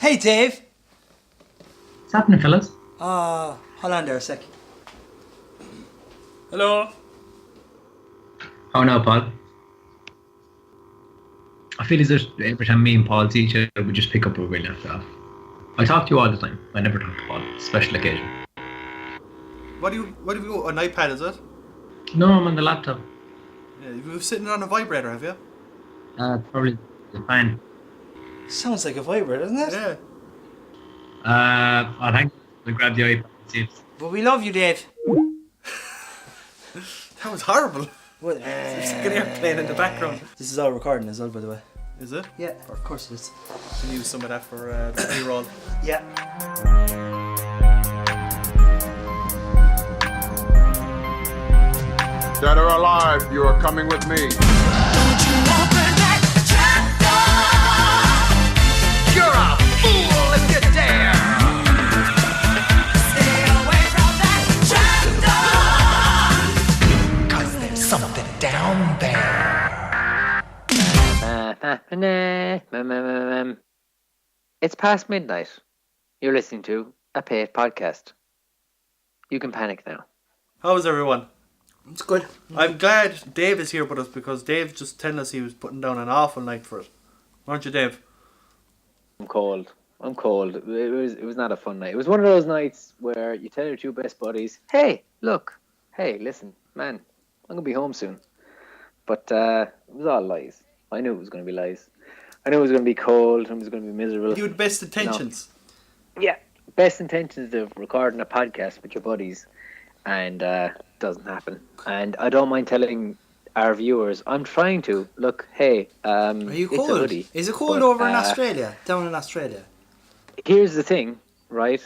Hey, Dave. What's happening, fellas? Hold on there a sec. Hello. How now, Paul? I feel as if every time me and Paul see each other, we just pick up where we left off. I talk to you all the time. I never talk to Paul. Special occasion. What have you got? An iPad, is it? No, I'm on the laptop. Yeah, you were sitting on a vibrator, have you? Probably fine. Sounds like a vibrator, doesn't it? Yeah. I'll hang. I'll grab the iPad and see if... But we love you, Dave. That was horrible. What? There's like an airplane in the background. This is all recording as well, by the way. Is it? Yeah, of course it is. Can use some of that for the pre-roll. Yeah. Dead or alive, you are coming with me. Don't you open that trap door? You're a fool if you dare. Stay away from that trap door. 'Cause there's something down there. It's past midnight. You're listening to Apate podcast. You can panic now. How's everyone? It's good. I'm glad Dave is here with us because Dave just telling us he was putting down an awful night for it. Aren't you, Dave? I'm cold. It was not a fun night. It was one of those nights where you tell your two best buddies, hey, look, hey, listen, man, I'm going to be home soon. But it was all lies. I knew it was going to be lies. I knew it was going to be cold and it was going to be miserable. You had best intentions. No. Yeah, best intentions of recording a podcast with your buddies, and doesn't happen. And I don't mind telling our viewers, I'm trying to. Look, hey, Are you it's a cold? hoodie. Is it cold But, over in Australia? Down in Australia? Here's the thing, right?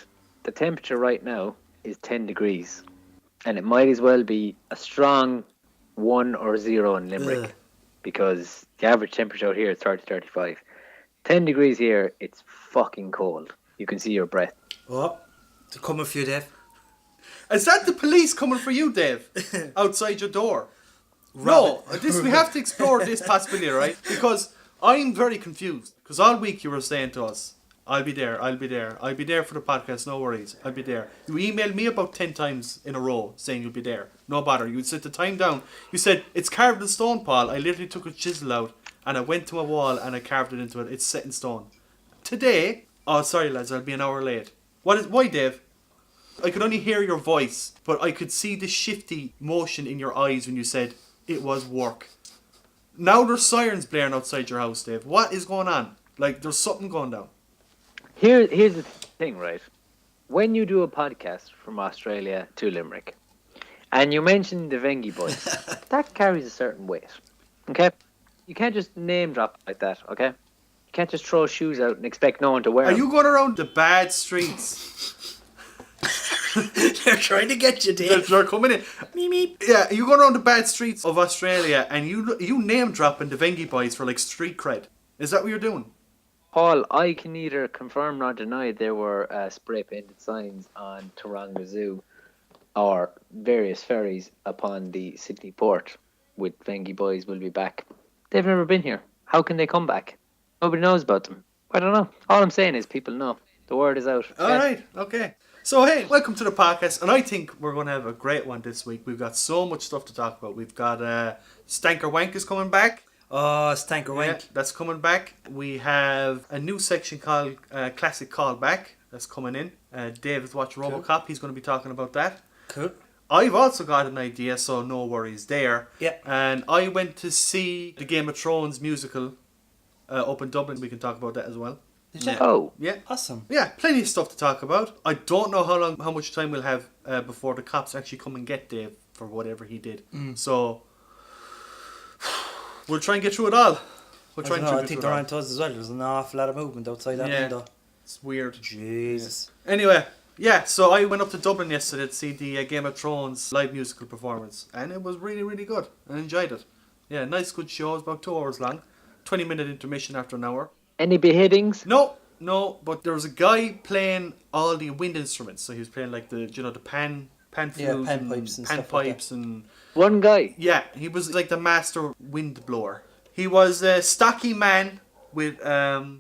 The temperature right now is 10 degrees. And it might as well be a strong 1 or 0 in Limerick. Ugh. Because the average temperature out here is 30-35. 10 degrees here, it's fucking cold. You can see your breath. Oh, to come with you, Dave. Is that the police coming for you, Dave? Outside your door? No, we have to explore this possibility, right? Because I'm very confused. Because all week you were saying to us, I'll be there for the podcast, no worries, I'll be there. You emailed me about 10 times in a row saying you'll be there. No bother. You set the time down. You said, it's carved in stone, Paul. I literally took a chisel out and I went to a wall and I carved it into it. It's set in stone. Today, oh sorry lads, I'll be an hour late. Why, Dave? I could only hear your voice, but I could see the shifty motion in your eyes when you said it was work. Now there's sirens blaring outside your house, Dave. What is going on? Like, there's something going down. Here's the thing, right? When you do a podcast from Australia to Limerick, and you mention the Vengi boys, that carries a certain weight, okay? You can't just name drop like that, okay? You can't just throw shoes out and expect no one to wear Are them. you going around the bad streets? They're trying to get you, Dave. They're coming in. Meep, meep. Yeah, you go around the bad streets of Australia and you name dropping the Vengi boys for like street cred. Is that what you're doing? Paul, I can neither confirm nor deny there were spray painted signs on Taronga Zoo or various ferries upon the Sydney port with Vengi boys will be back. They've never been here. How can they come back? Nobody knows about them. I don't know. All I'm saying is people know. The word is out. Okay? Alright, okay. So hey, welcome to the podcast, and I think we're going to have a great one this week. We've got so much stuff to talk about. We've got Stank or Wank is coming back. Oh, Stank or Wank. Yeah, that's coming back. We have a new section called Classic Callback that's coming in. Dave has watched Robocop. He's going to be talking about that. Cool. I've also got an idea, so no worries there. Yeah. And I went to see the Game of Thrones musical up in Dublin. We can talk about that as well. Did you? Oh, Yeah. Awesome. Yeah, plenty of stuff to talk about. I don't know how much time we'll have before the cops actually come and get Dave for whatever he did. So we'll try and get through it all. I think they're on to us as well. There's an awful lot of movement outside that window. It's weird. Jesus. Anyway, yeah, so I went up to Dublin yesterday to see the Game of Thrones live musical performance, and it was really, really good. I enjoyed it. Yeah, nice, good show. It was about 2 hours long. 20-minute intermission after an hour. any beheadings? No, but there was a guy playing all the wind instruments. So he was playing like the pan flute, panpipes and pan stuff like pipes and One guy. yeah, he was like the master wind blower. He was a stocky man with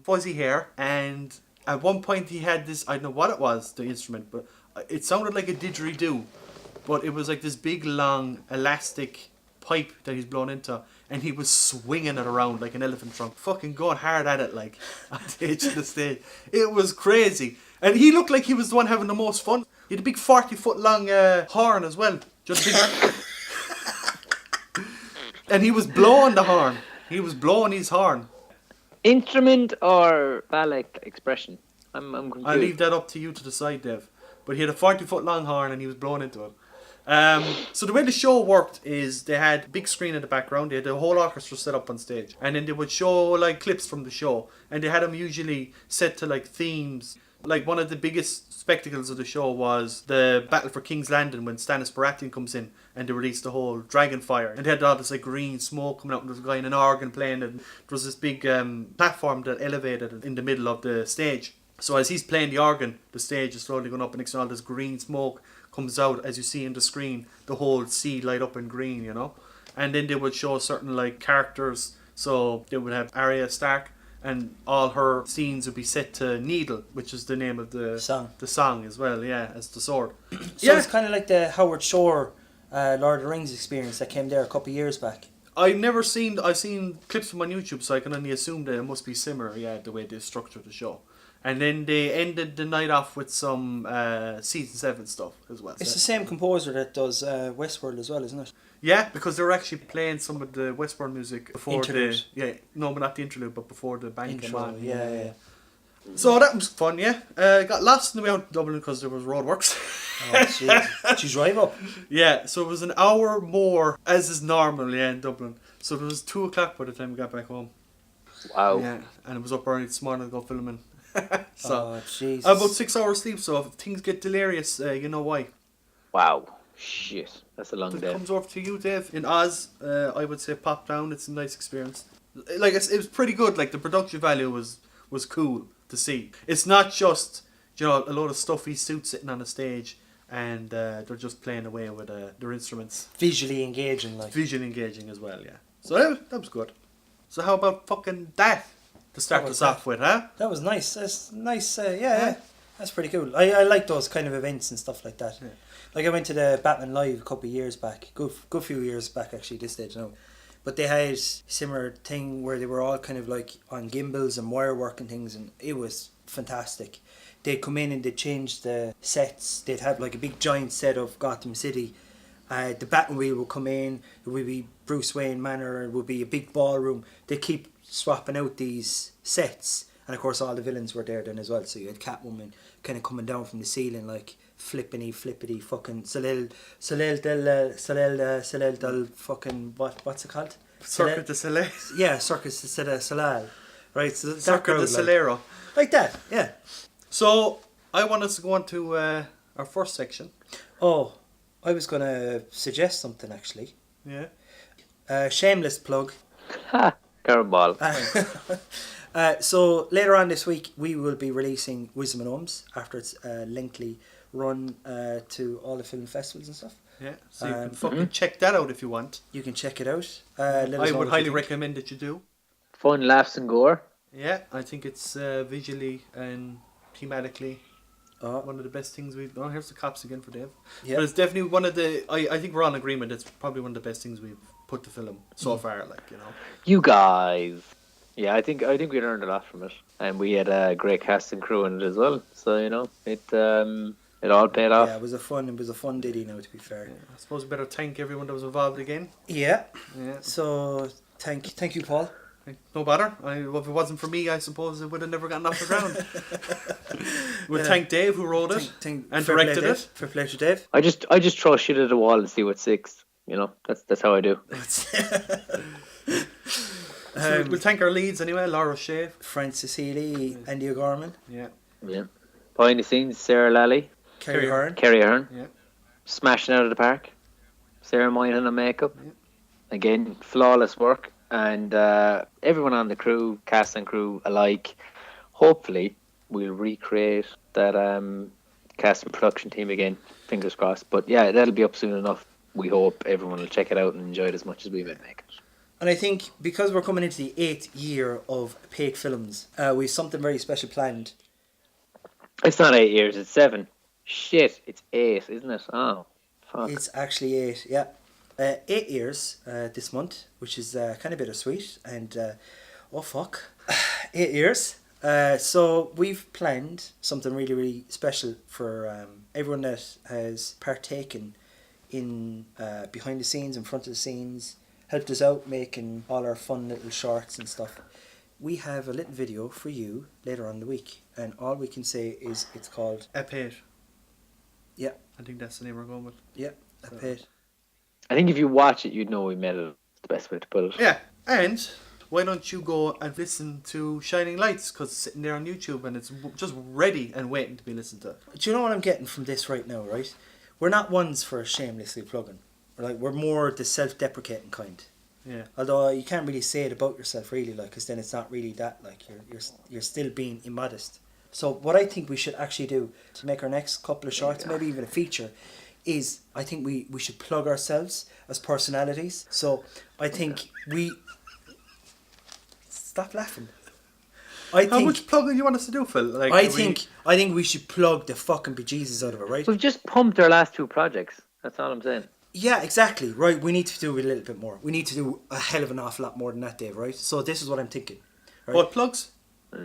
fuzzy hair, and At one point he had this, I don't know what it was, the instrument, but it sounded like a didgeridoo. But it was like this big, long, elastic pipe that he's blown into, and he was swinging it around like an elephant trunk. Fucking going hard at it, like, on the edge of the stage. It was crazy. And he looked like he was the one having the most fun. He had a big 40-foot long horn as well. Just big. And he was blowing the horn. He was blowing his horn. Instrument or phallic expression? I'm confused. I'll leave that up to you to decide, Dev. But he had a 40-foot long horn and he was blowing into it. So the way the show worked is they had a big screen in the background. They had the whole orchestra set up on stage, and then they would show like clips from the show, and they had them usually set to like themes. Like one of the biggest spectacles of the show was the Battle for King's Landing when Stannis Baratheon comes in and they released the whole dragon fire, and they had all this like green smoke coming out, and there was a guy in an organ playing, and there was this big platform that elevated in the middle of the stage. So as he's playing the organ, the stage is slowly going up, and next to all this green smoke comes out as you see in the screen, the whole sea light up in green, you know. And then they would show certain like characters. So they would have Arya Stark, and all her scenes would be set to Needle, which is the name of the song as well, yeah, as the sword. So it's kind of like the Howard Shore Lord of the Rings experience that came there a couple of years back. I've seen clips from on YouTube, so I can only assume that it must be similar, yeah, the way they structured the show. And then they ended the night off with some season 7 stuff as well. It's the same composer that does Westworld as well, isn't it? Yeah, because they were actually playing some of the Westworld music before interlude. but not the interlude, but before the band came on. Yeah. So that was fun, yeah. Got lost on the way out to Dublin because there was roadworks. Oh, jeez. Did you drive up? Yeah, so it was an hour more, as is normal, yeah, in Dublin. So it was 2 o'clock by the time we got back home. Wow. Yeah, and it was up early this morning to go filming. So Jesus. about 6 hours sleep, so if things get delirious, you know why. Wow. Shit. That's a long If day. it comes over to you, Dave, in Oz, I would say pop down. It's a nice experience. Like it was pretty good. Like the production value was cool to see. It's not just a load of stuffy suits sitting on a stage and they're just playing away with their instruments. Visually engaging, like. Visually engaging as well, yeah. So that was good. So how about fucking that to start us off with, huh? That was nice. That's nice. Yeah. That's pretty cool. I like those kind of events and stuff like that. Yeah. Like I went to the Batman Live a couple of years back. Good few years back actually. This stage now. But they had a similar thing where they were all kind of like on gimbals and wire work and things, and it was fantastic. They'd come in and they'd change the sets. They'd have like a big giant set of Gotham City. The Batmobile would come in. It would be Bruce Wayne Manor. It would be a big ballroom. They'd keep swapping out these sets, and of course all the villains were there then as well. So you had Catwoman kind of coming down from the ceiling like flippity fucking Soleil del fucking what's it called? Cirque du Soleil. Yeah, Cirque du Soleil. Right, so Cirque du Soleil. Like that, yeah. So I want us to go on to our first section. Oh, I was going to suggest something actually. Yeah. Shameless plug. Ha! Curveball. So later on this week we will be releasing Wisdom and Ohms after its lengthy run to all the film festivals and stuff. Yeah, so you can fucking check that out if you want. You can check it out. I would highly recommend that you do. Fun, laughs and gore. Yeah, I think it's visually and thematically one of the best things we've... Oh, here's the cops again for Dave. Yeah. But it's definitely one of the... I think we're all in agreement. It's probably one of the best things we've put to film so far, like, you know. You guys. Yeah, I think we learned a lot from it. And we had a great cast and crew in it as well. So, you know, it all paid off. Yeah, it was a fun ditty now, to be fair. Yeah, I suppose we better thank everyone that was involved again. Yeah. So, thank you, Paul. No bother. If it wasn't for me, I suppose it would have never gotten off the ground. We'll thank Dave who wrote it and directed it. For pleasure, Dave. I just throw shit at the wall and see what sticks. You know, that's how I do. So we'll thank our leads anyway: Laura Shea, Francis Healy, Andy O'Gorman. Yeah. Behind the scenes, Sarah Lally, Kerry Ahern. Yeah. Smashing out of the park. Sarah Moynihan on makeup. Yeah. Again, flawless work. And everyone on the crew, cast and crew alike, hopefully we'll recreate that cast and production team again. Fingers crossed. But yeah, that'll be up soon enough. We hope everyone will check it out and enjoy it as much as we may make it. And I think because we're coming into the 8th year of Apate Films, we've something very special planned It's not 8 years, it's 7. Shit, it's 8, isn't it? Oh, fuck. It's actually 8, yeah. 8 years this month, which is kind of bittersweet. And, oh fuck. 8 years. So we've planned something really, really special for everyone that has partaken in behind the scenes, in front of the scenes, helped us out making all our fun little shorts and stuff. We have a little video for you later on in the week, and all we can say is it's called Apate. Yeah. I think that's the name we're going with. Yeah, Apate. I think if you watch it, you'd know we made it the best way to put it. Yeah, and why don't you go and listen to Shining Lights, because it's sitting there on YouTube and it's just ready and waiting to be listened to. Do you know what I'm getting from this right now, right? We're not ones for shamelessly plugging. We're more the self-deprecating kind. Yeah. Although you can't really say it about yourself really, like, because then it's not really that, like, you're still being immodest. So what I think we should actually do to make our next couple of shorts, maybe even a feature, is I think we should plug ourselves as personalities. So I think we... Stop laughing. How much plugging you want us to do, Phil? Like, I think we should plug the fucking bejesus out of it, right? We've just pumped our last 2 projects. That's all I'm saying. Yeah, exactly. Right, we need to do a little bit more. We need to do a hell of an awful lot more than that, Dave, right? So this is what I'm thinking. Right? What plugs?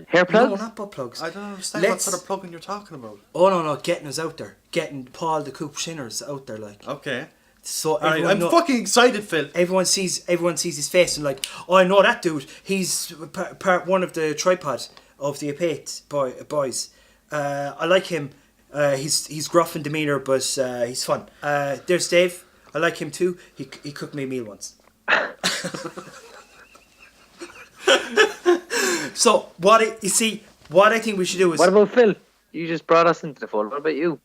Hair plugs? No, not butt plugs. I don't understand what sort of plugging you're talking about. Oh, no, getting us out there. Getting Paul the Coop Shinners out there, like. Okay. So Alright, I'm fucking excited, Phil. Everyone sees his face and like, oh, I know that dude. He's part one of the tripod of the Apate boys. I like him. He's gruff in demeanour, but he's fun. There's Dave. I like him too. He cooked me a meal once. So what I think we should do is... What about Phil? You just brought us into the fold. What about you?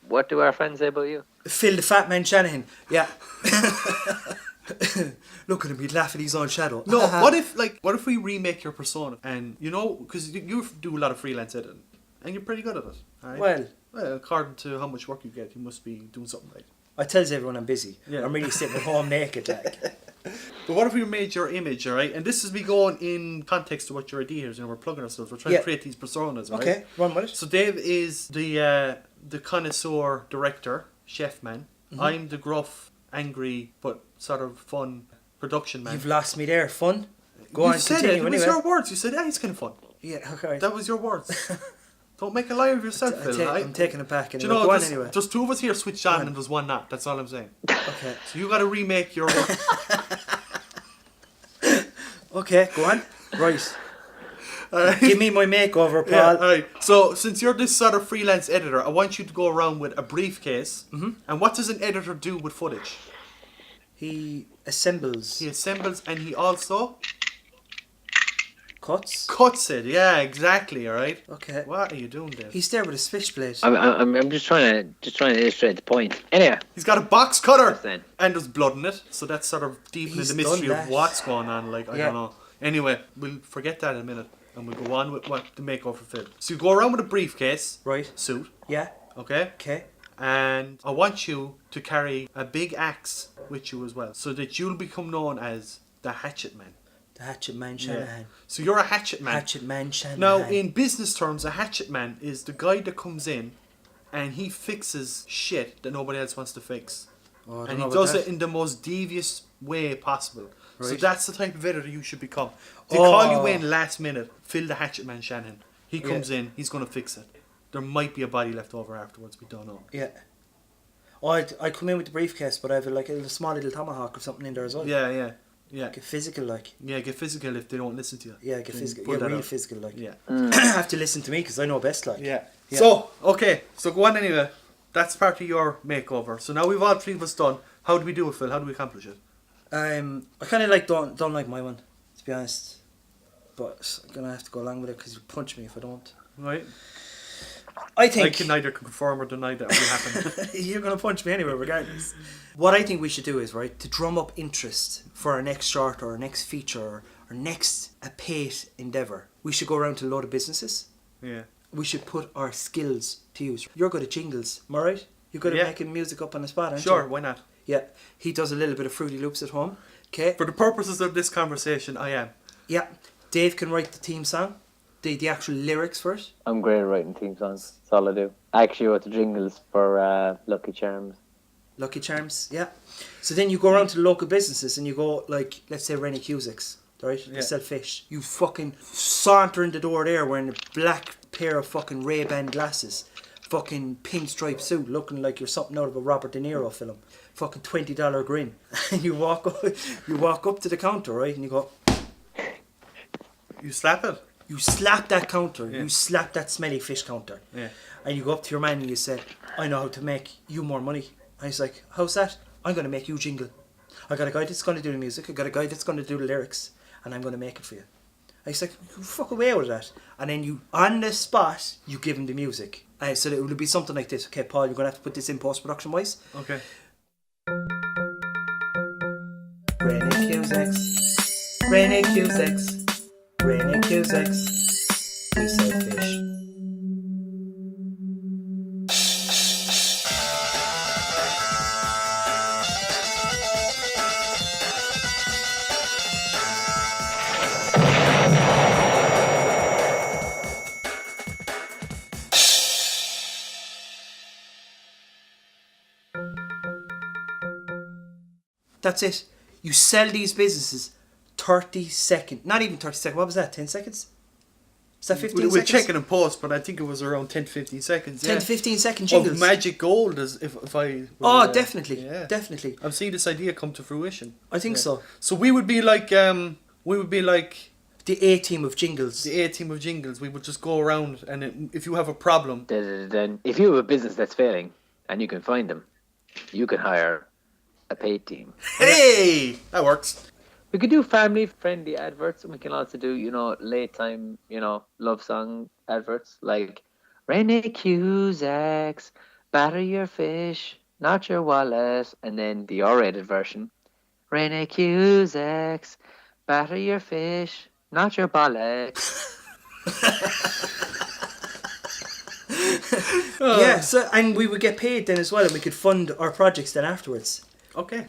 What do our friends say about you? Phil the Fat Man Shanahan. Yeah. Look at him, he'd laugh at his own shadow. No, what if we remake your persona? And, you know, because you do a lot of freelance editing, and you're pretty good at it. Right? Well, according to how much work you get, you must be doing something right. I tells everyone I'm busy. Yeah. I'm really sitting at home naked, like. But what if we made your image, alright? And this is me going in context to what your idea is. You know, we're plugging ourselves. We're trying to create these personas, right? Okay, run with it. So Dave is the connoisseur director, chef man. Mm-hmm. I'm the gruff, angry, but sort of fun production man. You've lost me there. Fun? Go on, continue. It was your words. You said, yeah, he's kind of fun. Yeah, okay. That was your words. Don't make a lie of yourself, Phil. I'm taking it back. Anyway. Do you know, go on anyway. There's 2 of us here switched on and there's 1 not. That's all I'm saying. Okay. So you got to remake your words. Okay, go on. Right. Give me my makeover, Paul. Yeah, alright. So since you're this sort of freelance editor, I want you to go around with a briefcase. Mm-hmm. And what does an editor do with footage? He assembles. And he also... Cuts it, yeah, exactly, alright? Okay. What are you doing there? He's there with a switchblade. I'm just trying to illustrate the point. Anyway. He's got a box cutter! Then. And there's blood in it, so that's sort of deepening the mystery of what's going on, like, I don't know. Anyway, we'll forget that in a minute, and we'll go on with what the makeover Phil. So you go around with a briefcase. Right. Suit. Yeah. Okay? Okay. And I want you to carry a big axe with you as well, so that you'll become known as the Hatchet Man. The Hatchet Man Shanahan. Yeah. So you're a Hatchet Man. Hatchet Man Shanahan. Now, in business terms, a Hatchet Man is the guy that comes in and he fixes shit that nobody else wants to fix. Oh, and he does it in the most devious way possible. Right. So that's the type of editor you should become. They call you in last minute, Phil the Hatchet Man Shanahan. He comes in, he's going to fix it. There might be a body left over afterwards, we don't know. Yeah. Oh, I come in with the briefcase, but I have a small little tomahawk or something in there as well. Yeah. Get physical, like. Yeah, get physical if they don't listen to you. Yeah, get physical. Yeah, real physical, like. Yeah. Have to listen to me because I know best, like. Yeah. So, okay. So go on anyway. That's part of your makeover. So now we've all 3 of us done. How do we do it, Phil? How do we accomplish it? I kind of like don't like my one, to be honest. But I'm gonna have to go along with it because you punch me if I don't. Right. I think I can neither confirm or deny that will happen. You're gonna punch me anyway, regardless. What I think we should do is to drum up interest for our next short or our next feature or our next Apate endeavour. We should go around to a load of businesses. Yeah. We should put our skills to use. You're good at Jingles, am I right? You're good at making music up on the spot, aren't you? Sure, why not? Yeah. He does a little bit of Fruity Loops at home. Okay. For the purposes of this conversation, I am. Yeah. Dave can write the theme song. the actual lyrics for it. I'm great at writing theme songs. That's all I do. I actually wrote the jingles for Lucky Charms. Lucky Charms, yeah. So then you go around to the local businesses and you go, like, let's say Rennie Cusick's, right? They sell fish. You fucking saunter in the door there wearing a black pair of fucking Ray-Ban glasses, fucking pinstripe suit, looking like you're something out of a Robert De Niro film. Fucking $20 grin. And you walk up to the counter, right? And you go... You slap it? You slap that counter. Yeah. You slap that smelly fish counter. Yeah. And you go up to your man and you say, I know how to make you more money. And he's like, how's that? I'm going to make you jingle. I got a guy that's going to do the music. I got a guy that's going to do the lyrics. And I'm going to make it for you. And he's like, fuck away with that. And then you, on the spot, you give him the music. So it would be something like this. Okay, Paul, you're going to have to put this in post-production wise. Okay. Rennie Cusick's. Rennie Cusick's. Rennie Cusick's. We sell fish. That's it. You sell these businesses 30 seconds. Not even 30 seconds. What was that? 10 seconds? Is that 15 seconds? We're checking in post, but I think it was around 10 to 15 seconds. 10 to 15 second jingles. Of magic gold, as if I... Oh, definitely. Yeah. Definitely. I've seen this idea come to fruition. I think so. So we would be like... the A-team of Jingles. The A-team of Jingles. We would just go around, and if you have a problem... Then if you have a business that's failing, and you can find them, you can hire a paid team. Hey! That works. We could do family-friendly adverts, and we can also do, late-time, love song adverts, like Rennie Cusick's, batter your fish, not your wallet, and then the R-rated version, Rennie Cusick's, batter your fish, not your bollocks. Yeah, so and we would get paid then as well, and we could fund our projects then afterwards. Okay.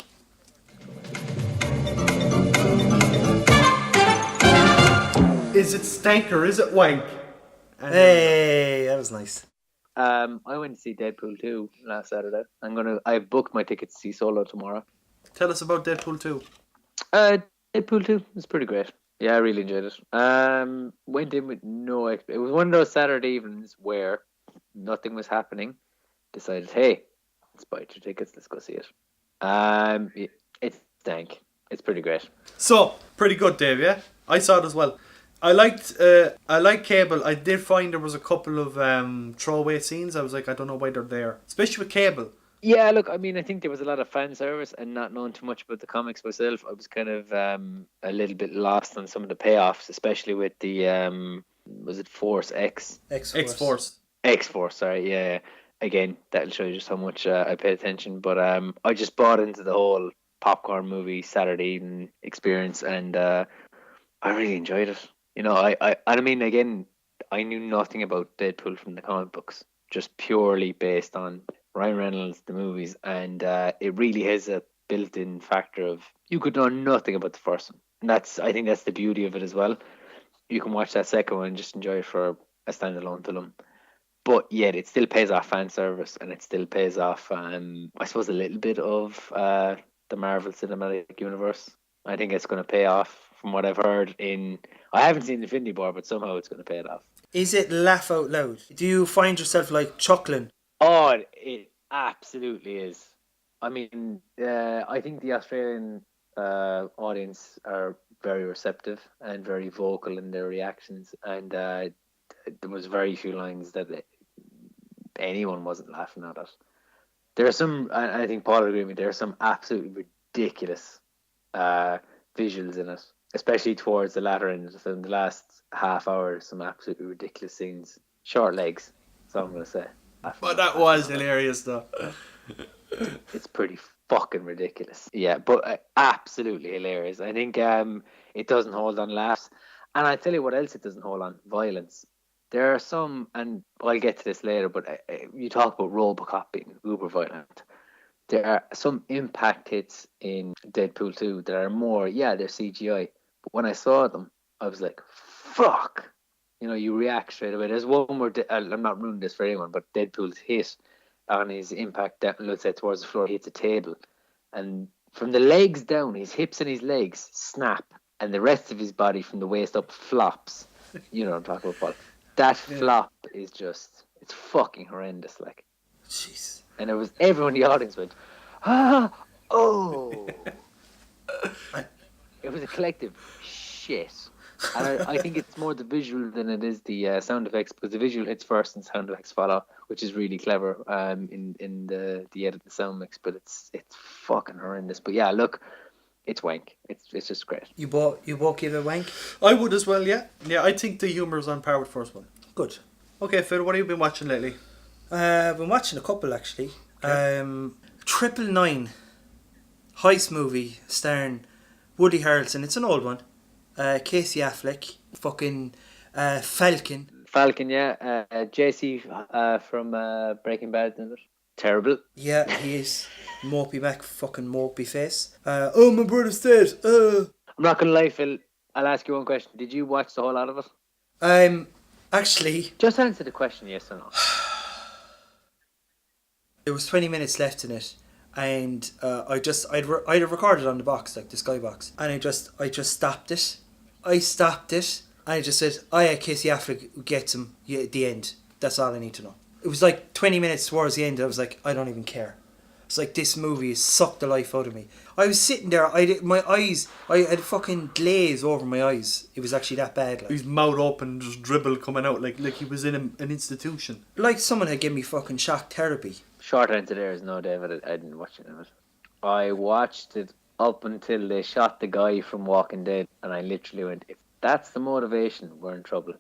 Is it Stank or is it Wank? Hey, that was nice. I went to see Deadpool 2 last Saturday. I booked my ticket to see Solo tomorrow. Tell us about Deadpool 2. Deadpool 2 was pretty great. Yeah, I really enjoyed it. Went in with no expectation. It was one of those Saturday evenings where nothing was happening. Decided, hey, let's buy 2 tickets. Let's go see it. It's Stank. It's pretty great. So, pretty good, Dave, yeah? I saw it as well. I liked Cable. I did find there was a couple of throwaway scenes. I was like, I don't know why they're there. Especially with Cable. Yeah, look, I mean, I think there was a lot of fan service, and not knowing too much about the comics myself, I was kind of a little bit lost on some of the payoffs, especially with the, was it Force X? X-Force. X-Force, sorry, yeah. Again, that'll show you just how much I paid attention, but I just bought into the whole popcorn movie Saturday evening experience, and I really enjoyed it. I mean, again, I knew nothing about Deadpool from the comic books, just purely based on Ryan Reynolds, the movies, and it really has a built-in factor of you could know nothing about the first one. And I think that's the beauty of it as well. You can watch that second one and just enjoy it for a standalone film. But yet it still pays off fan service, and it still pays off, I suppose, a little bit of the Marvel Cinematic Universe. I think it's going to pay off from what I've heard I haven't seen Infinity War, but somehow it's going to pay it off. Is it laugh out loud? Do you find yourself like chuckling? Oh, it absolutely is. I mean, I think the Australian audience are very receptive and very vocal in their reactions, and there was very few lines that anyone wasn't laughing at it. There are some, I think Paul will agree with me, there are some absolutely ridiculous visuals in it, especially towards the latter end of the film. The last half hour, some absolutely ridiculous scenes. Short legs, that's all I'm going to say. But that was hilarious, though. It's pretty fucking ridiculous. Yeah, but absolutely hilarious. I think it doesn't hold on laughs. And I tell you what else it doesn't hold on: violence. There are some, and I'll get to this later, but you talk about Robocop being uber violent. There are some impact hits in Deadpool 2 that are more, they're CGI. But when I saw them, I was like, fuck, You know, you react straight away. There's one where I'm not ruining this for anyone, but Deadpool's hit on his impact down, let's say towards the floor, hits a table, and from the legs down, his hips and his legs snap, and the rest of his body from the waist up flops. You know what I'm talking about, Paul. That flop is just, it's fucking horrendous, like. Jeez. And it was, everyone in the audience went, ah, oh. It was a collective shit. And I think it's more the visual than it is the sound effects, because the visual hits first and sound effects follow, which is really clever in the edit, the sound mix. But it's fucking horrendous. But yeah, look, it's wank. It's just great. You both give it wank? I would as well, yeah. Yeah, I think the humour is on par with the first one. Good. Okay, Phil, what have you been watching lately? I've been watching a couple actually. 999 heist movie starring Woody Harrelson. It's an old one. Casey Affleck, fucking Falcon. Falcon, yeah. JC from Breaking Bad, isn't it? Terrible. Yeah, he is. Mopey Mac, fucking mopey face. Oh, my brother's dead. I'm not gonna lie, Phil. I'll ask you one question. Did you watch the whole lot of it? Actually, just answer the question, yes or no. There was 20 minutes left in it, and I'd have recorded on the box, like the Skybox, and I just stopped it. I stopped it, and I just said, "Oh yeah, Casey Affleck gets him at the end. That's all I need to know." It was like 20 minutes towards the end, I was like, I don't even care. It's like, this movie has sucked the life out of me. I was sitting there, I had fucking glaze over my eyes. It was actually that bad. Like. His mouth open, just dribble coming out like he was in an institution. Like someone had given me fucking shock therapy. Short answer there is no, David. I didn't watch any of it. I watched it up until they shot the guy from Walking Dead, and I literally went, if that's the motivation, we're in trouble.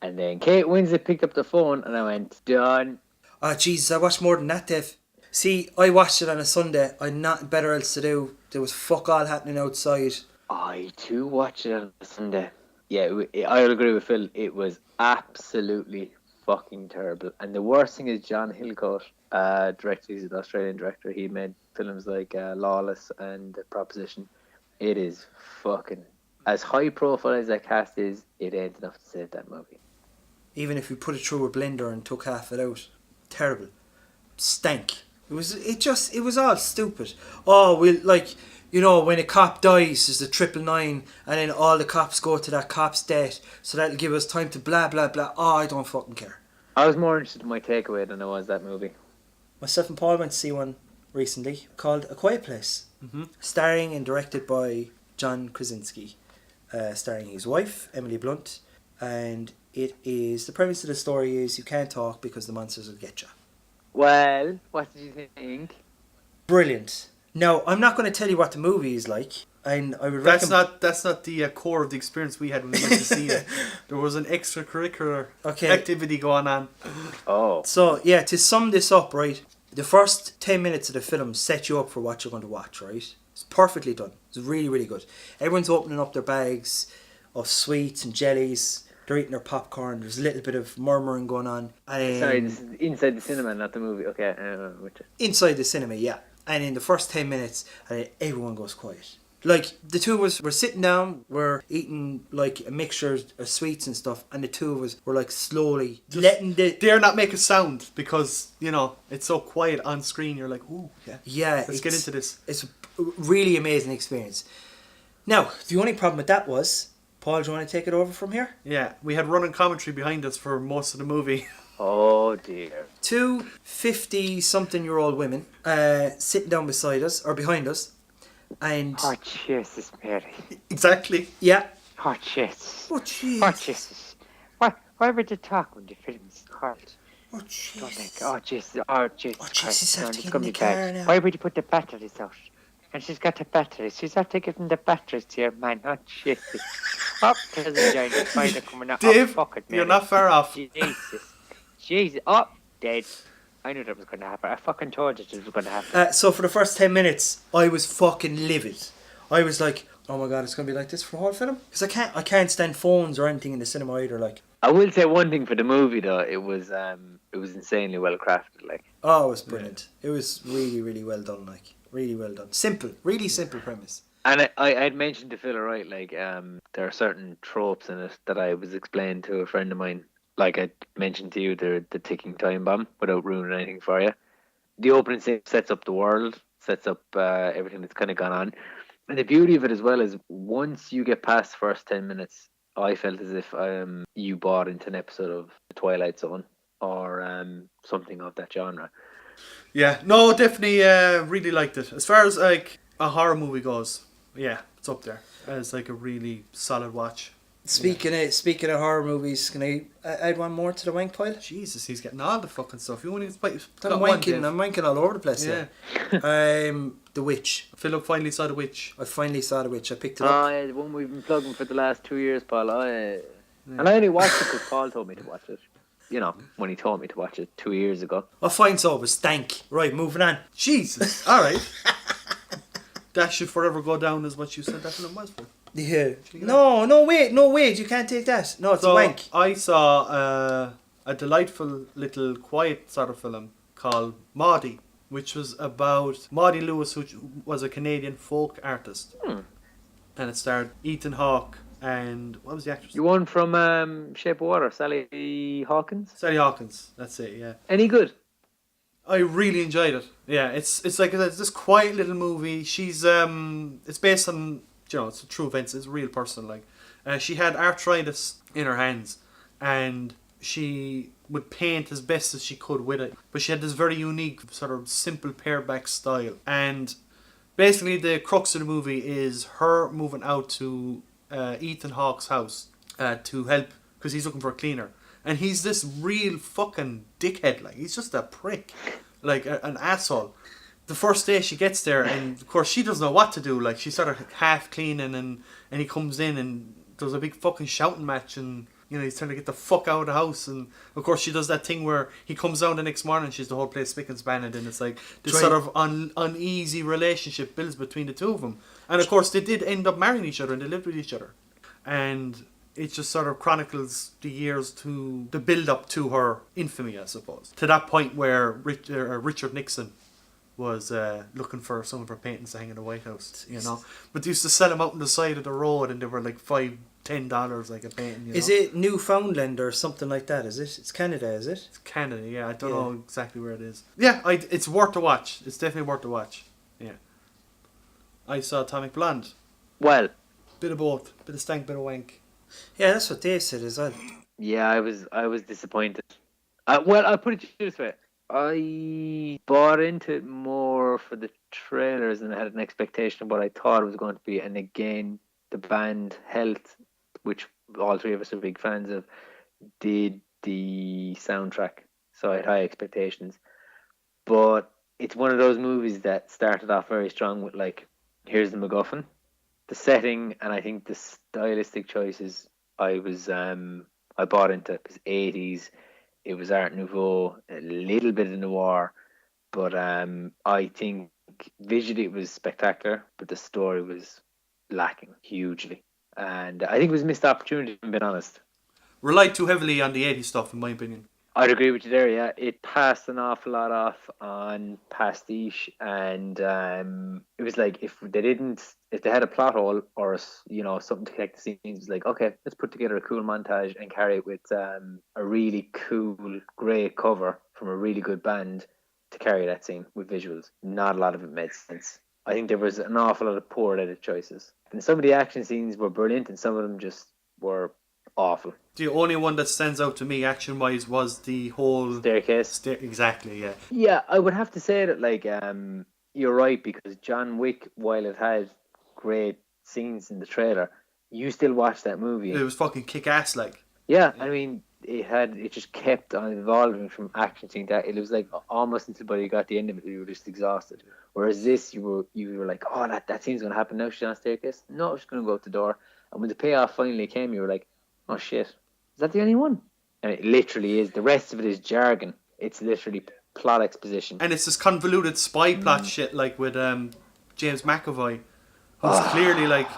And then Kate Winslet picked up the phone, and I went, done. Oh, Jesus, I watched more than that, Dev. See, I watched it on a Sunday. I had nothing better else to do. There was fuck all happening outside. I too watched it on a Sunday. Yeah, I'll agree with Phil. It was absolutely fucking terrible. And the worst thing is John Hillcoat, director, he's an Australian director. He made films like Lawless and Proposition. It is fucking, as high profile as that cast is, it ain't enough to save that movie. Even if you put it through a blender and took half it out, terrible. Stank. It was all stupid. Oh, when a cop dies, there's a 999, and then all the cops go to that cop's death, so that'll give us time to blah blah blah. Oh, I don't fucking care. I was more interested in my takeaway than I was that movie. Myself and Paul went to see one recently called A Quiet Place, starring and directed by John Krasinski, starring his wife Emily Blunt, and the premise of the story is you can't talk because the monsters will get you. Well, what did you think? Brilliant. Now, I'm not going to tell you what the movie is like, and I would That's not the core of the experience we had when we went to see it. There was an extracurricular activity going on. Oh. So, yeah, to sum this up, right, the first 10 minutes of the film set you up for what you're going to watch, right? It's perfectly done. It's really, really good. Everyone's opening up their bags of sweets and jellies. They're eating their popcorn. There's a little bit of murmuring going on. Sorry, this is inside the cinema, not the movie. Okay. Inside the cinema, yeah. And in the first 10 minutes, everyone goes quiet. Like, the two of us were sitting down, we're eating, like, a mixture of sweets and stuff, and the two of us were, like, slowly letting the... Dare not make a sound, because, it's so quiet on screen, you're like, ooh, yeah. Yeah. Let's get into this. It's a really amazing experience. Now, the only problem with that was... Paul, do you want to take it over from here? Yeah, we had running commentary behind us for most of the movie. Oh dear. 2 50-something-year-old women sitting down beside us, or behind us, and... Oh, Jesus, Mary. Exactly. Yeah. Oh, Jesus. Oh, Jesus. Oh, Jesus. Why would you talk when the film's hard? Oh, Jesus. Don't think, oh, Jesus. Oh, Jesus. Oh, Jesus, no, have to it's get gonna in be the car bad. now. Why would you put the batteries out? And she's got the batteries. She's not giving the batteries to your man. Oh, Jesus. Oh, there's a giant spider coming out. Dave, oh, fuck it, you're not far off. Jesus. Oh, dead. I knew that was going to happen. I fucking told you it was going to happen. So for the first 10 minutes, I was fucking livid. I was like, oh my God, it's going to be like this for the whole film? Because I can't stand phones or anything in the cinema either. Like, I will say one thing for the movie, though. It was insanely well crafted. Like, oh, it was brilliant. It was really, really well done. Like, really well done. Simple. Really simple premise. And I'd mentioned to Phil, right, like there are certain tropes in it that I was explaining to a friend of mine. Like I mentioned to you, the ticking time bomb, without ruining anything for you. The opening scene sets up the world, sets up everything that's kind of gone on. And the beauty of it as well is once you get past the first 10 minutes, I felt as if you bought into an episode of The Twilight Zone or something of that genre. Yeah, no, definitely really liked it. As far as like a horror movie goes, yeah, it's up there as like a really solid watch. Speaking of horror movies, can I add one more to the wank pile? Jesus, he's getting all the fucking stuff. You only I'm wanking all over the place. Yeah. The Witch. Philip finally saw The Witch. I finally saw The Witch. I picked it up. Yeah, the one we've been plugging for the last 2 years, Paul. And I only watched it because Paul told me to watch it. You know, when he told me to watch it 2 years ago. I find so it was Stank. Right, moving on. Jesus, all right. That should forever go down as what you said that film was for. Yeah. No, wait, you can't take that. No, it's a wank. I saw a delightful little quiet sort of film called Maudie, which was about Maudie Lewis, who was a Canadian folk artist. And it starred Ethan Hawke and what was the actress? You one from Shape of Water, Sally Hawkins? Sally Hawkins, that's it, yeah. Any good? I really enjoyed it. Yeah, it's like this quiet little movie. She's it's based on, you know, it's a true events. It's a real person. Like, she had arthritis in her hands, and she would paint as best as she could with it. But she had this very unique sort of simple pareback style. And basically, the crux of the movie is her moving out to Ethan Hawke's house to help because he's looking for a cleaner. And he's this real fucking dickhead. Like, he's just a prick. Like, an asshole. The first day she gets there, and of course she doesn't know what to do. Like, she's sort of half cleaning, and he comes in, and there's a big fucking shouting match, and, you know, he's trying to get the fuck out of the house. And of course she does that thing where he comes down the next morning, and she's the whole place spick and spanned, and it's like this sort of uneasy relationship builds between the two of them. And of course they did end up marrying each other, and they lived with each other. And it just sort of chronicles the years to the build up to her infamy, I suppose. To that point where Richard Nixon was looking for some of her paintings to hang in the White House, you know. But they used to sell them out on the side of the road, and they were like $5-10 like a painting. You know? Is it Newfoundland or something like that? Is it? It's Canada, is it? It's Canada, yeah. I don't know exactly where it is. Yeah, it's worth a watch. It's definitely worth a watch. Yeah. I saw Atomic Blonde. Well, Bit of both. Bit of stank, bit of wank. Yeah, that's what Dave said as well. yeah, I was disappointed. Well, I'll put it this way. I bought into it more for the trailers than I had an expectation of what I thought it was going to be. And again, the band Health, which all three of us are big fans of, did the soundtrack. So I had high expectations. But it's one of those movies that started off very strong with, like, here's the MacGuffin. The setting, and I think the stylistic choices, I bought into it. It was 80s. It was Art Nouveau, a little bit of noir, but I think visually it was spectacular, but the story was lacking hugely. And I think it was a missed opportunity, if I'm being honest. Relied too heavily on the 80s stuff, in my opinion. I'd agree with you there, yeah. It passed an awful lot off on pastiche, and it was like if they had a plot hole or, you know, something to connect the scenes, it was like, okay, let's put together a cool montage and carry it with a really cool grey cover from a really good band to carry that scene with visuals. Not a lot of it made sense. I think there was an awful lot of poor edit choices. And some of the action scenes were brilliant, and some of them just were awful. The only one that stands out to me action-wise was the whole staircase. Exactly, yeah. Yeah, I would have to say that, like, you're right, because John Wick, while it had great scenes in the trailer, you still watch that movie. It was fucking kick-ass, like. Yeah, I mean, it just kept on evolving from action scene to it was like almost until by you got the end of it, you were just exhausted. Whereas this, you were like, oh, that scene's going to happen now. She's on a staircase. No, she's going to go out the door. And when the payoff finally came, you were like, oh shit, is that the only one? And it literally is. The rest of it is jargon. It's literally plot exposition. And it's this convoluted spy plot shit, like with James McAvoy, who's clearly like,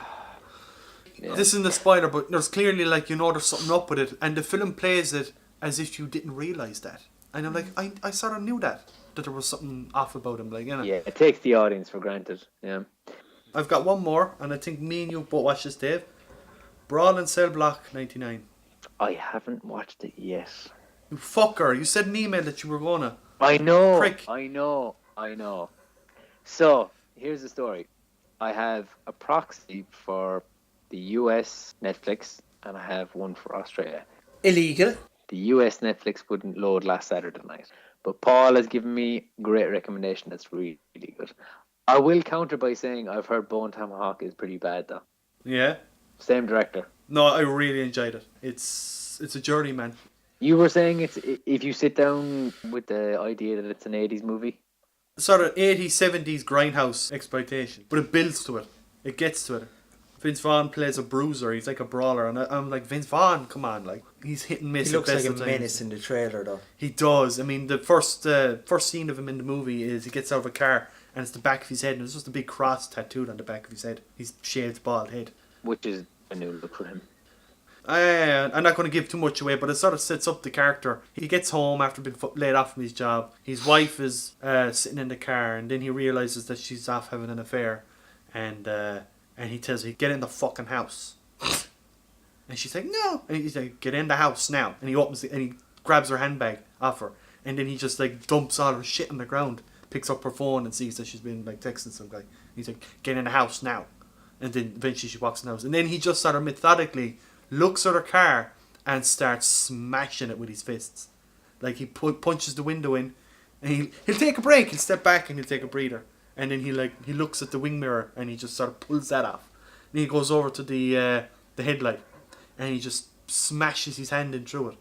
this isn't a spoiler, but there's clearly like, you know, there's something up with it, and the film plays it as if you didn't realise that. And I'm like, I sort of knew that there was something off about him, like, you know. Yeah, it takes the audience for granted. Yeah. I've got one more, and I think me and you both watched this, Dave. Brawl in Cell Block 99. I haven't watched it yet. You fucker. You said an email that you were gonna. I know. Prick. I know. So, here's the story. I have a proxy for the US Netflix, and I have one for Australia. Illegal. The US Netflix wouldn't load last Saturday night, but Paul has given me a great recommendation that's really, really good. I will counter by saying I've heard Bone Tomahawk is pretty bad, though. Yeah? Same director. No, I really enjoyed it. It's a journey, man. You were saying it's if you sit down with the idea that it's an 80s movie? Sort of 80s, 70s grindhouse exploitation. But it builds to it. It gets to it. Vince Vaughn plays a bruiser. He's like a brawler. And I'm like, Vince Vaughn, come on. Like, he's hit and miss. He looks at like best a of times. menace in the trailer, though. He does. I mean, the first scene of him in the movie is he gets out of a car and it's the back of his head. And it's just a big cross tattooed on the back of his head. He's shaved bald head. Which is a new look for him. I'm not going to give too much away, but it sort of sets up the character. He gets home after being laid off from his job. His wife is sitting in the car, and then he realises that she's off having an affair, and he tells her, "Get in the fucking house." And she's like, "No," and he's like, "Get in the house now." And he opens it, and he grabs her handbag off her, and then he just like dumps all her shit on the ground, picks up her phone, and sees that she's been like texting some guy. He's like, "Get in the house now," and then eventually she walks in the house, and then he just sort of methodically looks at her car and starts smashing it with his fists. Like he punches the window in, and he'll take a break, he'll step back and he'll take a breather, and then he looks at the wing mirror and he just sort of pulls that off. And he goes over to the headlight and he just smashes his hand in through it,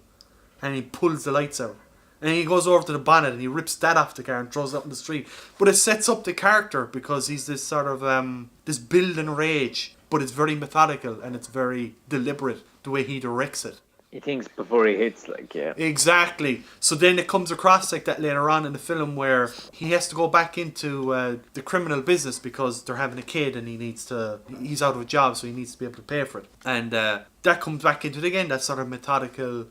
and he pulls the lights out. And he goes over to the bonnet and he rips that off the car and throws it up in the street. But it sets up the character because he's this sort of this building rage. But it's very methodical and it's very deliberate the way he directs it. He thinks before he hits, like, yeah. Exactly. So then it comes across like that later on in the film where he has to go back into the criminal business because they're having a kid and he's out of a job, so he needs to be able to pay for it. And that comes back into it again, that sort of methodical,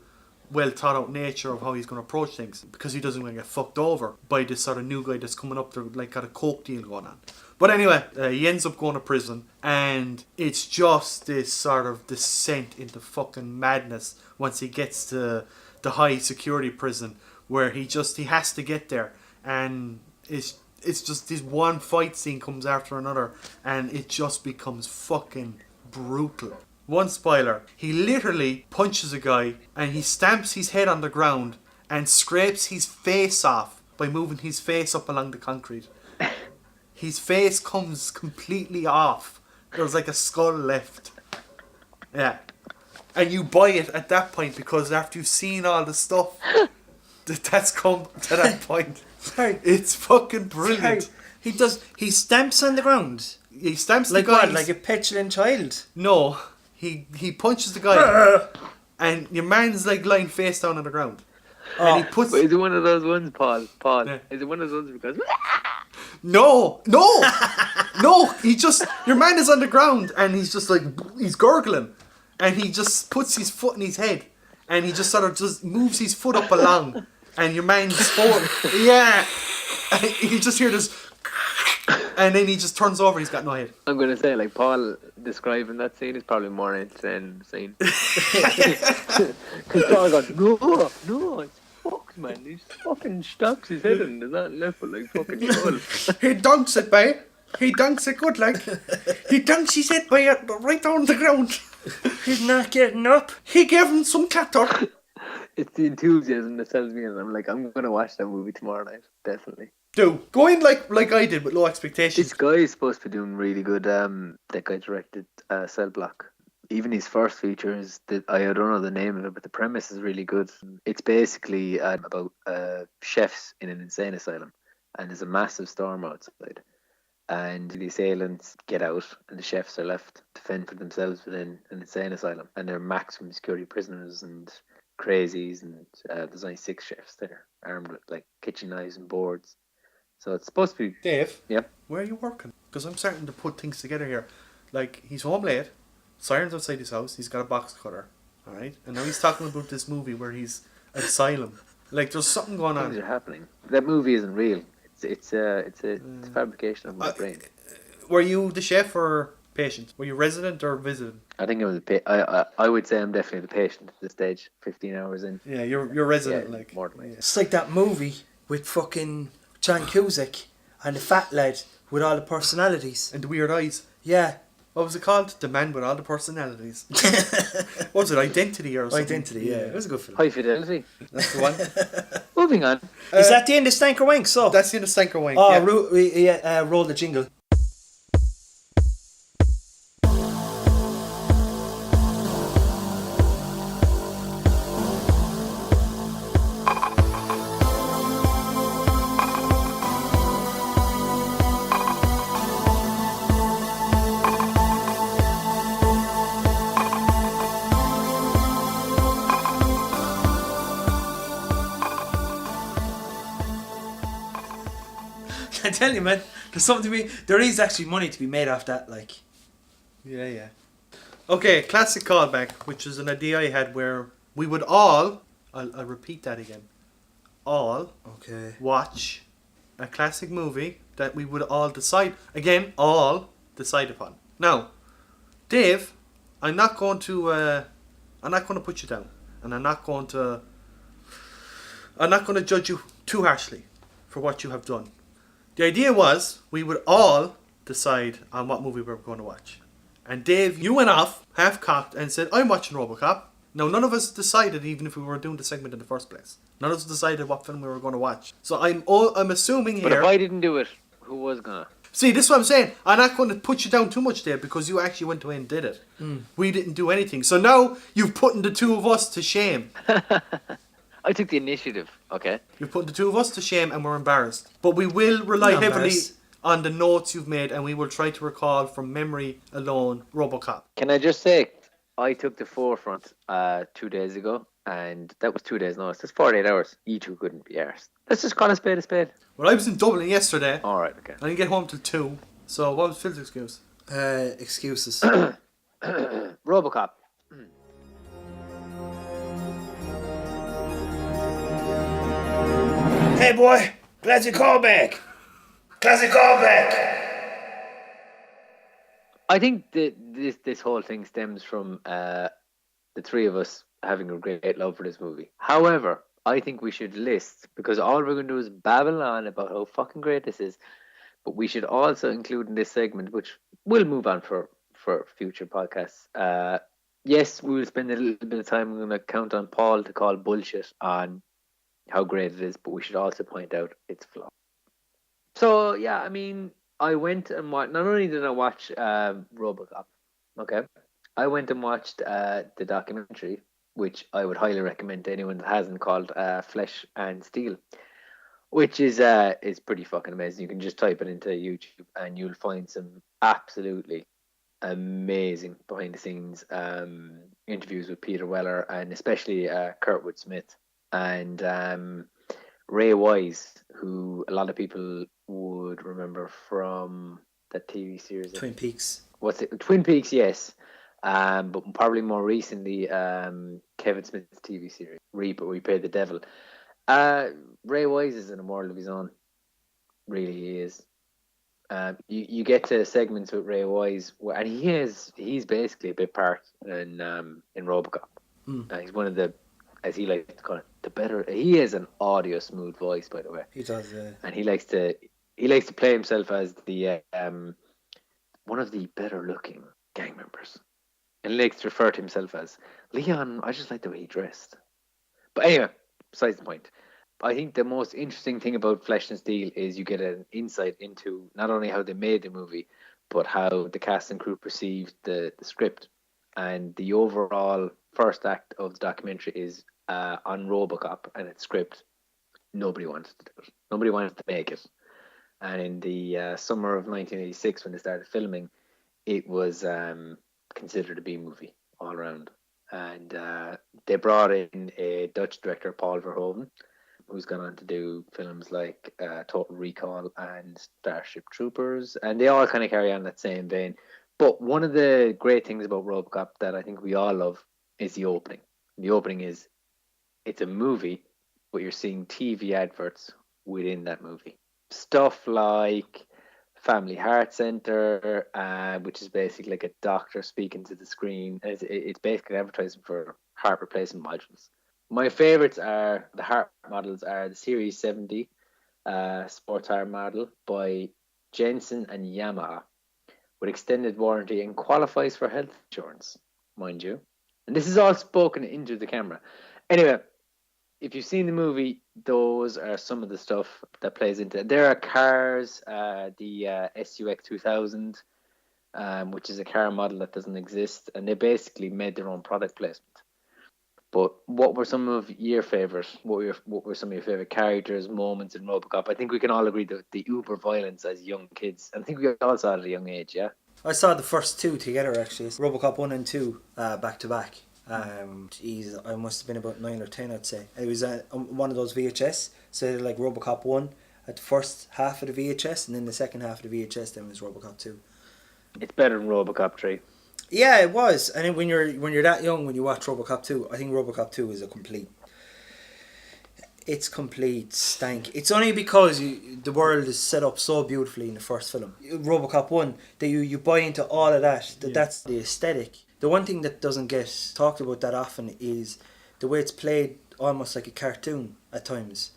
well thought out nature of how he's going to approach things, because he doesn't want to get fucked over by this sort of new guy that's coming up to like got a coke deal going on. But anyway, he ends up going to prison, and it's just this sort of descent into fucking madness once he gets to the high security prison, where he has to get there, and it's just this one fight scene comes after another, and it just becomes fucking brutal. One spoiler, he literally punches a guy and he stamps his head on the ground and scrapes his face off by moving his face up along the concrete. His face comes completely off. There's like a skull left. Yeah. And you buy it at that point because after you've seen all the stuff that's come to that point. Sorry. It's fucking brilliant. Sorry. He stamps on the ground. He stamps like the guy. What, like a petulant child? No. He punches the guy. And your man's like lying face down on the ground. And he puts... But is it one of those ones, Paul? Yeah. Is it one of those because... No, your man is on the ground and he's just like, he's gurgling, and he just puts his foot in his head and he just sort of just moves his foot up along, and your man's foot, yeah, and you just hear this, and then he just turns over, he's got no head. I'm going to say, like, Paul describing that scene is probably more entertaining than the scene. Because Paul goes, no, it's fucked, man. He fucking stamps his head and there's not left but like fucking skull. He dunks it, babe. He dunks it good, like. He dunks his head by it right down the ground. He's not getting up. He gave him some clatter. It's the enthusiasm that sells me, and I'm like, I'm going to watch that movie tomorrow night. Definitely. Do. Go in like I did with low expectations. This guy is supposed to be doing really good. That guy directed Cell Block. Even his first feature is I don't know the name of it, but the premise is really good. It's basically about chefs in an insane asylum, and there's a massive storm outside, and the assailants get out, and the chefs are left to fend for themselves within an insane asylum, and they're maximum security prisoners and crazies, and there's only 6 chefs there, armed with like kitchen knives and boards. So it's supposed to be... Dave? Yep. Where are you working? Because I'm starting to put things together here. Like, he's home late, sirens outside his house, he's got a box cutter, alright? And now he's talking about this movie where he's at asylum. Like, there's something going on. Things are happening. That movie isn't real. It's a fabrication of my brain. Were you the chef or patient? Were you resident or visiting? I think it was I would say I'm definitely the patient at this stage. 15 hours in. Yeah, you're resident, Yeah, like. more than Yeah. It's like that movie with fucking John Cusack and the fat lad with all the personalities. And the weird eyes. Yeah. What was it called? The man with all the personalities. What was it? Identity or something? Identity, yeah. It was a good film. High fidelity. That's the one. Moving on. Is that the end of Stank or Wank? So? That's in the Stank or Wank. Oh, yeah. roll the jingle. I tell you, man, there's something to be. There is actually money to be made off that, like. Yeah. Okay, classic callback, which is an idea I had where we would all, I'll repeat that again, all Okay. watch a classic movie that we would all decide upon. Now, Dave, I'm not going to put you down, and I'm not going to judge you too harshly for what you have done. The idea was we would all decide on what movie we were going to watch. And Dave, you went off, half-cocked, and said, I'm watching Robocop. Now, none of us decided, even if we were doing the segment in the first place. None of us decided what film we were going to watch. So I'm assuming here... But if I didn't do it, who was gonna? See, this is what I'm saying. I'm not going to put you down too much, Dave, because you actually went away and did it. We didn't do anything. So now you've put the two of us to shame. I took the initiative, okay? You've put the two of us to shame and we're embarrassed. But we will rely Not heavily embarrassed. on the notes you've made, and we will try to recall from memory alone Robocop. Can I just say, I took the forefront 2 days ago, and that was 2 days notice. That's 48 hours. You two couldn't be arsed. Let's just call a spade a spade. Well, I was in Dublin yesterday. Alright, okay. I didn't get home till 2. So what was Phil's excuse? Excuses. Robocop. Hey, boy. Glad you called back. Classic callback. I think that this whole thing stems from the three of us having a great love for this movie. However, I think we should list, because all we're going to do is babble on about how fucking great this is, but we should also include in this segment, which we'll move on for future podcasts. Yes, we will spend a little bit of time. I'm going to count on Paul to call bullshit on how great it is, but we should also point out its flaws. So, yeah, I mean, I went and watched, not only did I watch Robocop, okay, I went and watched the documentary, which I would highly recommend to anyone that hasn't, called Flesh and Steel, which is pretty fucking amazing. You can just type it into YouTube and you'll find some absolutely amazing behind the scenes interviews with Peter Weller, and especially Kurtwood Smith and Ray Wise, who a lot of people would remember from that TV series. Twin Peaks. What's it? Twin Peaks, yes. But probably more recently, Kevin Smith's TV series, Repay the Devil. Ray Wise is in a world of his own. Really, he is. You get to segments with Ray Wise, and he's basically a bit part in Robocop. He's one of the, as he likes to call it, the better. He has an audio smooth voice, by the way. He does. And he likes to play himself as the one of the better looking gang members, and he likes to refer to himself as Leon. I just like the way he dressed. But anyway, besides the point. I think the most interesting thing about Flesh and Steel is you get an insight into not only how they made the movie, but how the cast and crew perceived the script. And the overall first act of the documentary is on Robocop and its script. Nobody wanted to do it. Nobody wanted to make it. And in the summer of 1986, when they started filming, it was considered a B movie all around. And they brought in a Dutch director, Paul Verhoeven, who's gone on to do films like Total Recall and Starship Troopers, and they all kind of carry on that same vein. But one of the great things about Robocop that I think we all love is the opening. The opening is, it's a movie, but you're seeing TV adverts within that movie. Stuff like Family Heart Center, which is basically like a doctor speaking to the screen. It's basically advertising for heart replacement modules. My favorites are the heart models are the Series 70 sports heart model by Jensen and Yamaha with extended warranty and qualifies for health insurance, mind you. And this is all spoken into the camera. Anyway, if you've seen the movie, those are some of the stuff that plays into it. There are cars, the SUX 2000, which is a car model that doesn't exist, and they basically made their own product placement. But what were some of your favourites? What were some of your favourite characters, moments in Robocop? I think we can all agree that the uber violence as young kids. I think we all saw it at a young age, yeah? I saw the first two together actually. Robocop 1 and 2 back to back. I must have been about 9 or 10, I'd say. It was one of those VHS. So like Robocop 1 at the first half of the VHS, and then the second half of the VHS then was Robocop 2. It's better than Robocop 3. Yeah, it was. And then when you're that young, when you watch Robocop 2, I think Robocop 2 is complete stank. It's only because the world is set up so beautifully in the first film. Robocop 1, that you buy into all of that. That's the aesthetic. The one thing that doesn't get talked about that often is the way it's played almost like a cartoon at times.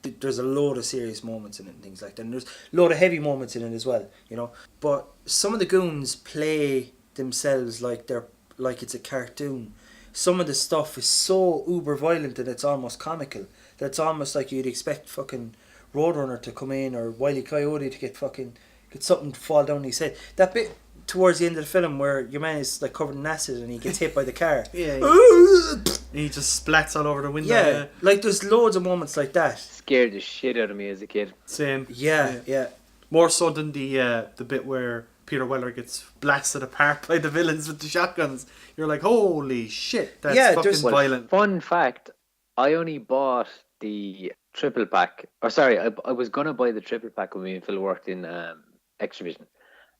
There's a load of serious moments in it and things like that. And there's a load of heavy moments in it as well, you know. But some of the goons play themselves like it's a cartoon. Some of the stuff is so uber violent that it's almost comical. That it's almost like you'd expect fucking Roadrunner to come in or Wile E. Coyote to get something to fall down his head. That bit towards the end of the film where your man is like covered in acid and he gets hit by the car. Yeah. And he just splats all over the window. Yeah, like there's loads of moments like that. Scared the shit out of me as a kid. Same. Yeah. More so than the bit where Peter Weller gets blasted apart by the villains with the shotguns. You're like, holy shit, that's fucking violent. Fun fact, I only bought the triple pack. Or sorry, I was going to buy the triple pack when me and Phil worked in Extravision.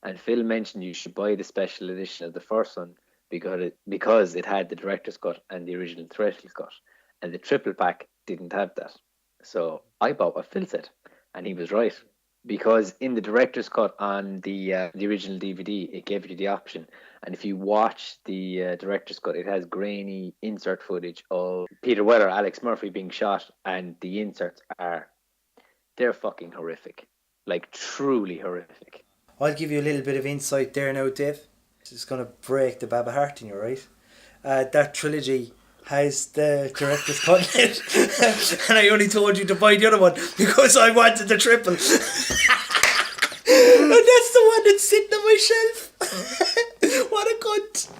And Phil mentioned you should buy the special edition of the first one because it had the director's cut and the original theatrical cut. And the triple pack didn't have that. So I bought what Phil said. And he was right. Because in the director's cut on the original DVD, it gave you the option. And if you watch the director's cut, it has grainy insert footage of Peter Weller, Alex Murphy being shot. And the inserts they're fucking horrific. Like, truly horrific. I'll give you a little bit of insight there now, Dave. It's going to break the Baba heart in you, right? That trilogy has the director's cut in it. And I only told you to buy the other one because I wanted the triple. And that's the one that's sitting on my shelf. What a cunt.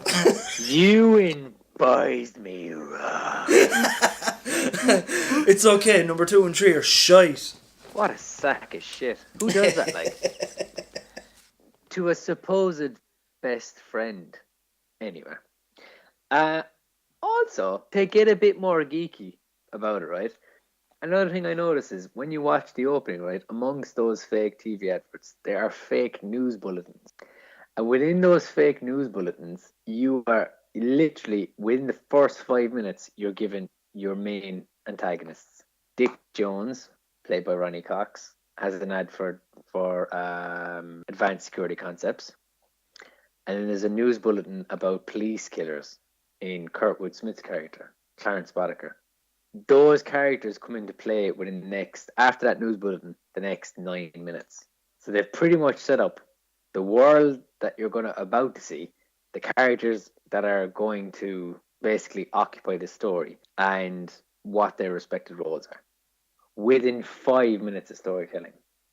You buys me wrong. It's okay, number 2 and 3 are shite. What a sack of shit. Who does that, like? To a supposed best friend. Anyway. Also, to get a bit more geeky about it, right? Another thing I notice is when you watch the opening, right, amongst those fake TV adverts, there are fake news bulletins. And within those fake news bulletins, you are literally, within the first 5 minutes, you're given your main antagonists. Dick Jones, played by Ronnie Cox, has an ad for Advanced Security Concepts. And then there's a news bulletin about police killers in Kurtwood Smith's character, Clarence Boddicker. Those characters come into play within after that news bulletin, the next 9 minutes. So they've pretty much set up the world that you're about to see, the characters that are going to basically occupy the story, and what their respective roles are within 5 minutes of storytelling.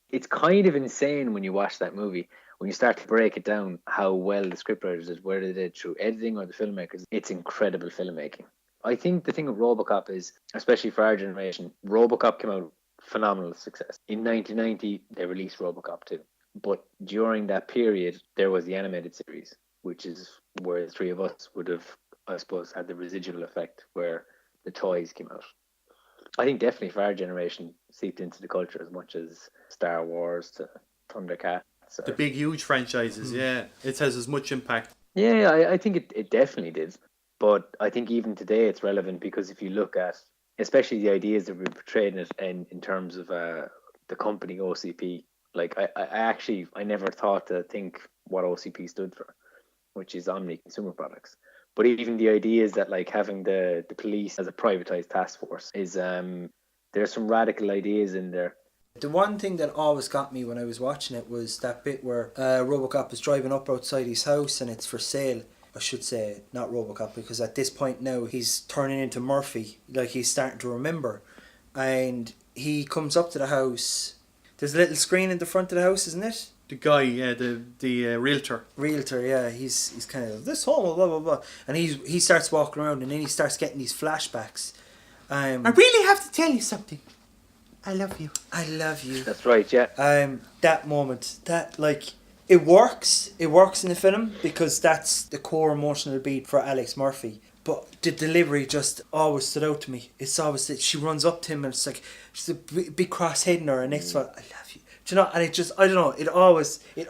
It's kind of insane when you watch that movie, when you start to break it down, how well the scriptwriters did, whether they did through editing or the filmmakers. It's incredible filmmaking. I think the thing with Robocop is, especially for our generation, Robocop came out phenomenal success. In 1990, they released Robocop 2. But during that period, there was the animated series, which is where the three of us would have, I suppose, had the residual effect where the toys came out. I think definitely for our generation, seeped into the culture as much as Star Wars to Thundercats. The big, huge franchises, yeah. It has as much impact. Yeah, I think it definitely did. But I think even today it's relevant because if you look at, especially the ideas that were portrayed in it and in terms of the company OCP, Like I never thought to think what OCP stood for, which is Omni Consumer Products. But even the idea is that like having the police as a privatized task force is there's some radical ideas in there. The one thing that always got me when I was watching it was that bit where Robocop is driving up outside his house and it's for sale. I should say not Robocop, because at this point now he's turning into Murphy, like he's starting to remember. And he comes up to the house. There's a little screen in the front of the house, isn't it? The guy, yeah, the realtor. Realtor, yeah, he's kind of this home, blah blah blah, and he starts walking around, and then he starts getting these flashbacks. I really have to tell you something. I love you. I love you. That's right, yeah. That moment, that like it works in the film because that's the core emotional beat for Alex Murphy. But the delivery just always stood out to me. It's always that she runs up to him and it's like she's a big cross head in her, and next one, I love you. Do you know? And it just, I don't know. It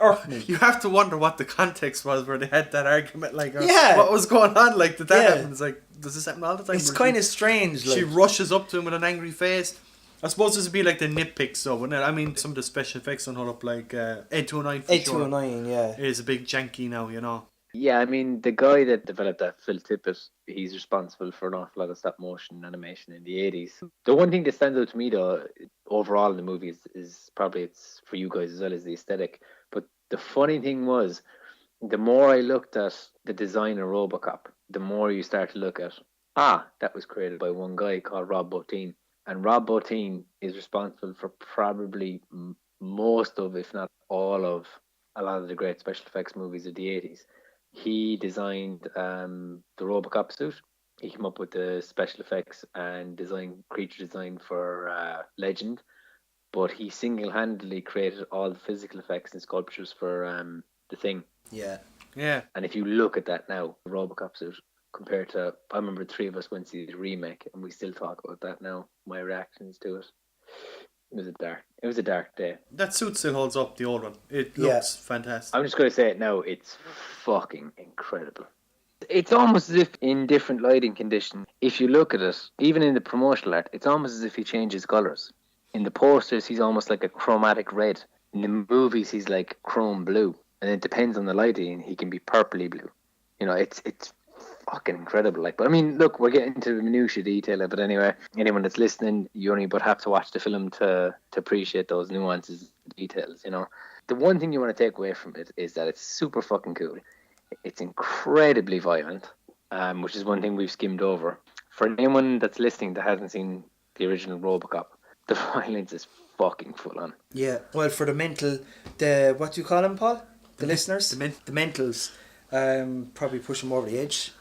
irked me. You have to wonder what the context was where they had that argument. Like, yeah, what was going on? Like, did that happen? It's like, does this happen all the time? It's kind of strange. Like, she rushes up to him with an angry face. I suppose this would be like the nitpicks, though, wouldn't it? I mean, some of the special effects don't hold up, like Ed 209 for Ed 209, yeah. It is a big janky now, you know. Yeah, I mean, the guy that developed that, Phil Tippett, he's responsible for an awful lot of stop motion animation in the 80s. The one thing that stands out to me, though, overall in the movie is probably it's for you guys as well as the aesthetic. But the funny thing was, the more I looked at the design of Robocop, the more you start to look at, that was created by one guy called Rob Bottin. And Rob Bottin is responsible for probably most of, if not all of, a lot of the great special effects movies of the 80s. He designed the Robocop suit. He came up with the special effects and creature design for Legend. But he single-handedly created all the physical effects and sculptures for The Thing. Yeah. Yeah. And if you look at that now, the Robocop suit, compared to, I remember the three of us went to see the remake, and we still talk about that now. My reactions to it. It was a dark day. That suit still holds up, the old one. It looks fantastic. I'm just going to say it now. It's fucking incredible. It's almost as if in different lighting conditions, if you look at it, even in the promotional art, it's almost as if he changes colours. In the posters, he's almost like a chromatic red. In the movies, he's like chrome blue. And it depends on the lighting. He can be purpley blue. You know, it's fucking incredible. Like, but I mean, look, we're getting into the minutiae detail of it anyway. Anyone that's listening, you only but have to watch the film to appreciate those nuances, details. You know, the one thing you want to take away from it is that it's super fucking cool. It's incredibly violent, which is one thing we've skimmed over. For anyone that's listening that hasn't seen the original Robocop, the violence is fucking full on. Yeah. Well, for the mental, what do you call them, Paul? The listeners, the mentals, probably push them over the edge.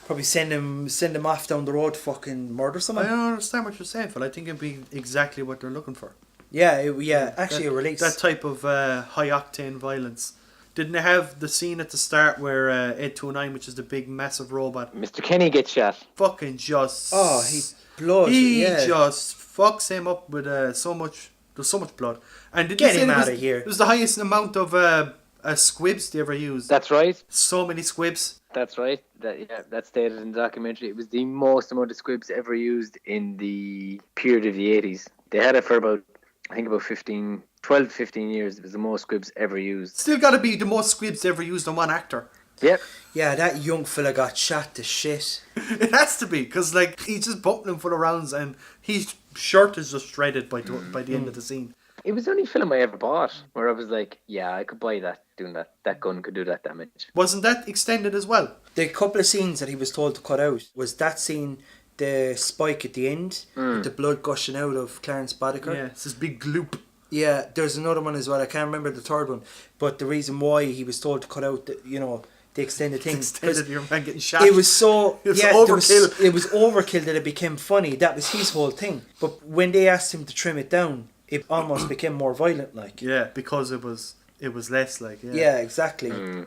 Probably send them off down the road to fucking murder someone. I don't understand what you're saying, Phil. I think it'd be exactly what they're looking for. Yeah, actually a release. That type of high-octane violence. Didn't they have the scene at the start where Ed 209, which is the big, massive robot... Mr. Kenny gets shot. Fucking just... Oh, he blows. He just fucks him up with so much... There's so much blood. And did Get him out of here. It was the highest amount of squibs they ever used. That's right. So many squibs. That's right. That's stated in the documentary. It was the most amount of squibs ever used in the period of the 80s. They had it for about 12 to 15 years. It was the most squibs ever used. Still got to be the most squibs ever used on one actor. Yep. Yeah, that young fella got shot to shit. It has to be, because like, he's just bumping him full of rounds and his shirt is just shredded by the end of the scene. It was the only film I ever bought where I was like, yeah, I could buy that, doing that. That gun could do that damage. Wasn't that extended as well? The couple of scenes that he was told to cut out was that scene, the spike at the end, with the blood gushing out of Clarence Boddicker. Yeah, it's this big gloop. Yeah, there's another one as well. I can't remember the third one. But the reason why he was told to cut out, the extended thing. Extended your man getting shot. It was so... it was overkill. It was overkill that it became funny. That was his whole thing. But when they asked him to trim it down, it almost became more violent, like. Yeah, because it was less, like. Yeah, exactly.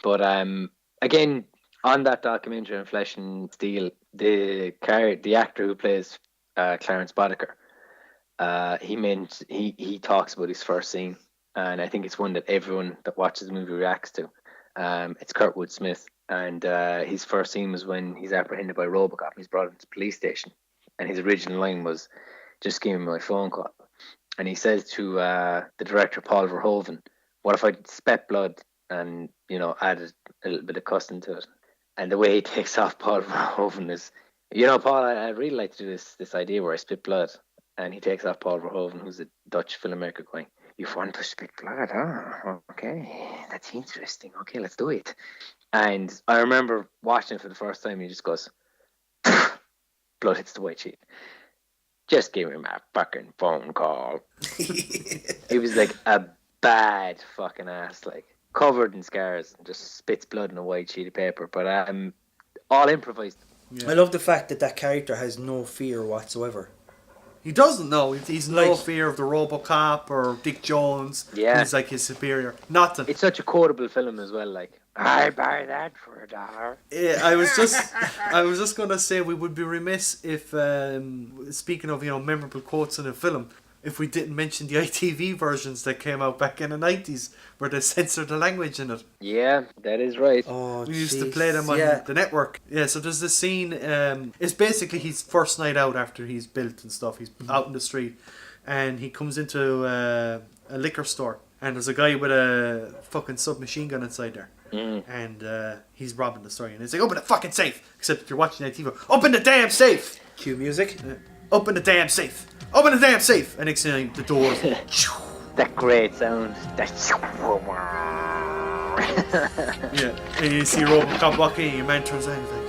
But again, on that documentary on Flesh and Steel, the actor who plays Clarence Boddicker, he talks about his first scene, and I think it's one that everyone that watches the movie reacts to. It's Kurtwood Smith, and his first scene was when he's apprehended by Robocop. He's brought into the police station, and his original line was, "Just give me my phone call." and he says to the director Paul Verhoeven, "What if I spat blood and added a little bit of custom to it?" And the way he takes off Paul Verhoeven is, Paul, I'd really like to do this idea where I spit blood. And he takes off Paul Verhoeven, who's a Dutch filmmaker, going, "You want to spit blood, huh? Okay, that's interesting. Okay, let's do it." And I remember watching it for the first time, and he just goes, blood hits the white sheet. "Just give me my fucking phone call." He was like a bad fucking ass, like covered in scars, and just spits blood on a white sheet of paper. But all improvised. Yeah. I love the fact that character has no fear whatsoever. He doesn't know. He's no fear of the Robocop or Dick Jones. Yeah. He's like his superior. Nothing. It's such a quotable film as well, like, "I buy that for $1." Yeah, I was just gonna say we would be remiss if, speaking of memorable quotes in a film, if we didn't mention the ITV versions that came out back in the 90s where they censored the language in it. Yeah, that is right. Oh, we used to play them on the network. Yeah, so there's this scene, it's basically his first night out after he's built and stuff. He's out in the street and he comes into a liquor store and there's a guy with a fucking submachine gun inside there. And he's robbing the store and he's like, "Open the fucking safe!" Except if you're watching ITV, "Open the damn safe!" Cue music. "Open the damn safe! Open the damn safe!" And next thing, the doors. That great sound. Yeah, and you see Robocop walking in, your man turns around and he's like,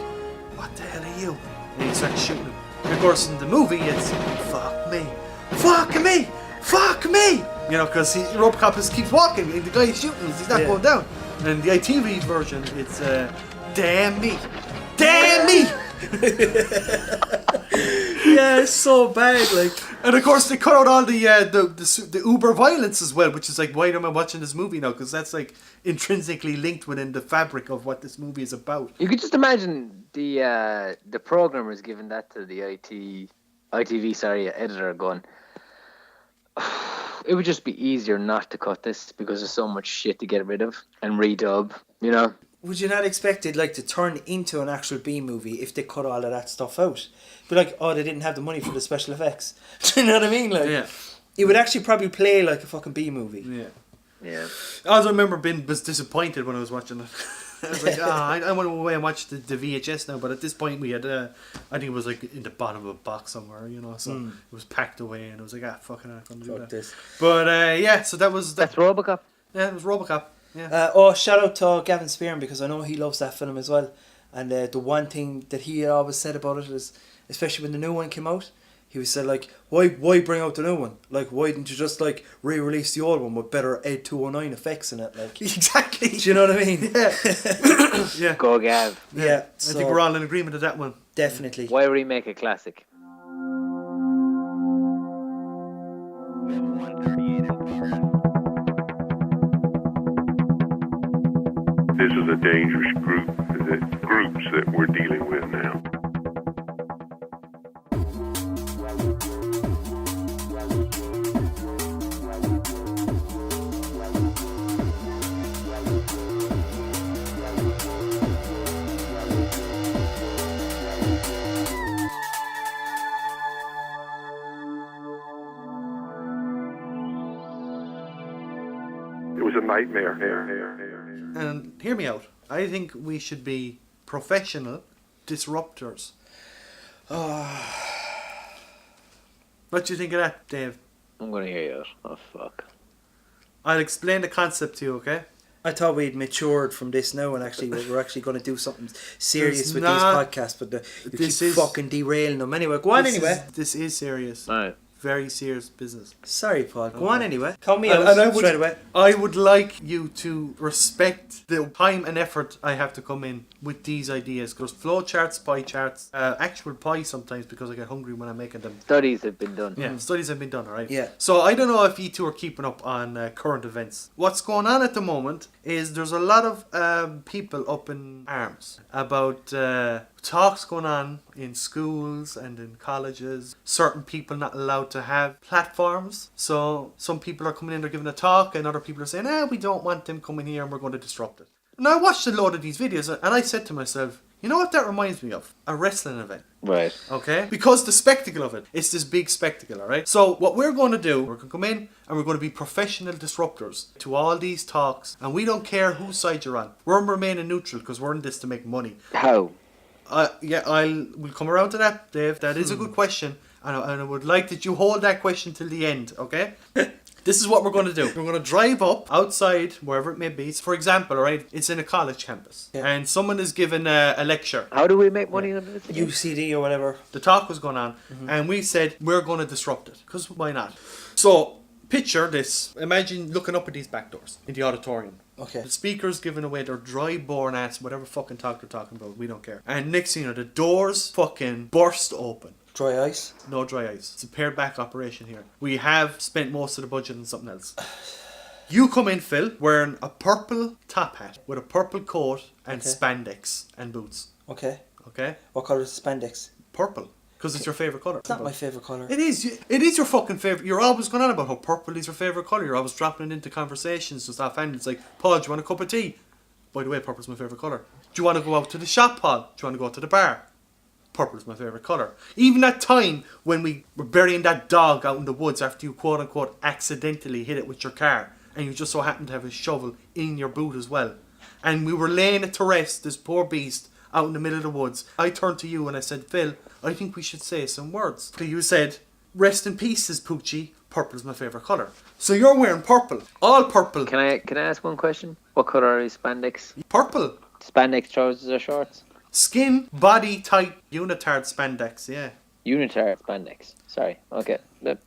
"What the hell are you?" And he starts shooting him. And of course in the movie it's, "Fuck me, fuck me, fuck me," because Robocop just keeps walking and the guy is shooting, he's not going down. And the ITV version, it's "Damn me, damn me." Yeah, it's so bad, like. And of course they cut out all the uber violence as well, which is like, why am I watching this movie now? Because that's like intrinsically linked within the fabric of what this movie is about. You could just imagine the programmers giving that to the ITV editor, going, "It would just be easier not to cut this because there's so much shit to get rid of and redub, Would you not expect it to turn into an actual B movie if they cut all of that stuff out? But like, oh, they didn't have the money for the special effects. Do you know what I mean? Like, yeah. It would actually probably play like a fucking B movie. Yeah. Yeah. I also remember was disappointed when I was watching it. I was like, I want to go away and watch the VHS now. But at this point we had, I think it was like in the bottom of a box somewhere, so it was packed away and I was like, fucking I'm going to do that. This. But yeah, so that was... That's Robocop. Yeah, it was Robocop. Yeah. Shout out to Gavin Spearn because I know he loves that film as well. And the one thing that he always said about it is, especially when the new one came out, he was said like, why bring out the new one? Like, why didn't you just like re-release the old one with better Ed 209 effects in it? Like, exactly. Do you know what I mean? Yeah. Yeah. Go Gav. Yeah. I think we're all in agreement with that one. Definitely. Why remake a classic? This is a dangerous groups that we're dealing with now. It was a nightmare. And hear me out. I think we should be professional disruptors. What do you think of that, Dave? I'm going to hear you out. Oh, fuck. I'll explain the concept to you, okay? I thought we'd matured from this now and actually we're actually going to do something serious There's with not- these podcasts, but you this keep is- fucking derailing them. Anyway, go on anyway. This is serious. Alright. Very serious business. Sorry, Paul. Go on anyway. Call me And out I would, straight away. I would like you to respect the time and effort I have to come in with these ideas. Because flow charts, pie charts, actual pie sometimes because I get hungry when I'm making them. Studies have been done. Yeah, studies have been done, alright? Yeah. So I don't know if you two are keeping up on current events. What's going on at the moment is there's a lot of people up in arms about talks going on in schools and in colleges. Certain people not allowed to have platforms. So some people are coming in, they're giving a talk, and other people are saying, we don't want them coming here and we're going to disrupt it. And I watched a load of these videos and I said to myself, you know what that reminds me of? A wrestling event. Right. Okay? Because the spectacle of it, it's this big spectacle, alright? So what we're going to do, we're going to come in and we're going to be professional disruptors to all these talks, and we don't care whose side you're on. We're remaining neutral because we're in this to make money. How? We'll come around to that, Dave. That is a good question, and I would like that you hold that question till the end, okay? This is what we're going to do. We're going to drive up outside, wherever it may be. So for example, right, it's in a college campus, and someone is giving a lecture. How do we make money on this again? UCD or whatever. The talk was going on, and we said we're going to disrupt it, because why not? So picture this. Imagine looking up at these back doors in the auditorium. Okay. The speaker's giving away their dry, boring ass, whatever fucking talk they're talking about. We don't care. And next thing you know, the doors fucking burst open. Dry ice. No dry ice. It's a pared back operation here. We have spent most of the budget on something else. You come in, Phil, wearing a purple top hat with a purple coat and spandex and boots. Okay. Okay? What colour is the spandex? Purple. Because it's your favourite colour. It's not my favourite colour. It is. It is your fucking favourite. You're always going on about how purple is your favourite colour. You're always dropping it into conversations with offhand. It's like, Paul, do you want a cup of tea? By the way, purple's my favourite colour. Do you want to go out to the shop, Paul? Do you want to go out to the bar? Purple's my favourite colour. Even that time when we were burying that dog out in the woods after you quote unquote accidentally hit it with your car, and you just so happened to have a shovel in your boot as well, and we were laying it to rest, this poor beast, out in the middle of the woods. I turned to you and I said, Phil, I think we should say some words. So you said, rest in peace, says Poochie, purple's my favourite colour. So you're wearing purple. All purple. Can I ask one question? What colour is spandex? Purple. Spandex trousers or shorts? Skin, body tight, unitard spandex, yeah. Unitard spandex. Sorry. Okay.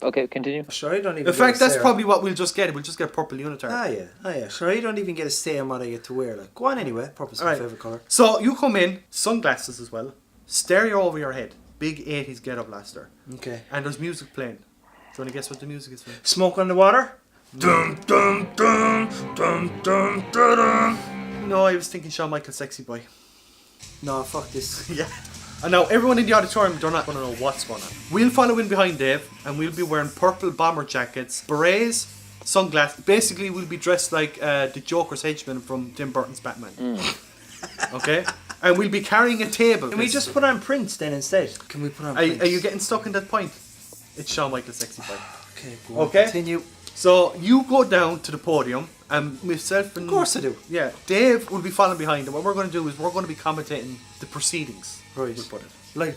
Okay, continue. Sure, I don't even In get fact, a that's say probably what we'll just get. We'll just get purple unitard. Ah yeah. Sure, I don't even get a say on what I get to wear. Like, go on anyway. Purple's my Alright. favourite colour. So you come in, sunglasses as well, stereo over your head, big 80s ghetto blaster, Okay. and there's music playing. Do you want to guess what the music is playing? Smoke on the water? Dum dum dum dum dum dum dum. No, I was thinking Shawn Michaels Sexy Boy. No, fuck this. Yeah. And now everyone in the auditorium, they're not going to know what's going on. We'll follow in behind Dave, and we'll be wearing purple bomber jackets, berets, sunglasses. Basically, we'll be dressed like the Joker's henchman from Tim Burton's Batman. Okay? And we'll be carrying a table. Can we just put on Prince then instead? Can we put on Prince? Are you getting stuck in that point? It's Shawn Michaels Sexy Boy. Okay, go on. Okay. Continue. So you go down to the podium, and myself and... Of course I do. Yeah, Dave will be following behind, and what we're going to do is we're going to be commentating the proceedings. Right. We'll put it. Like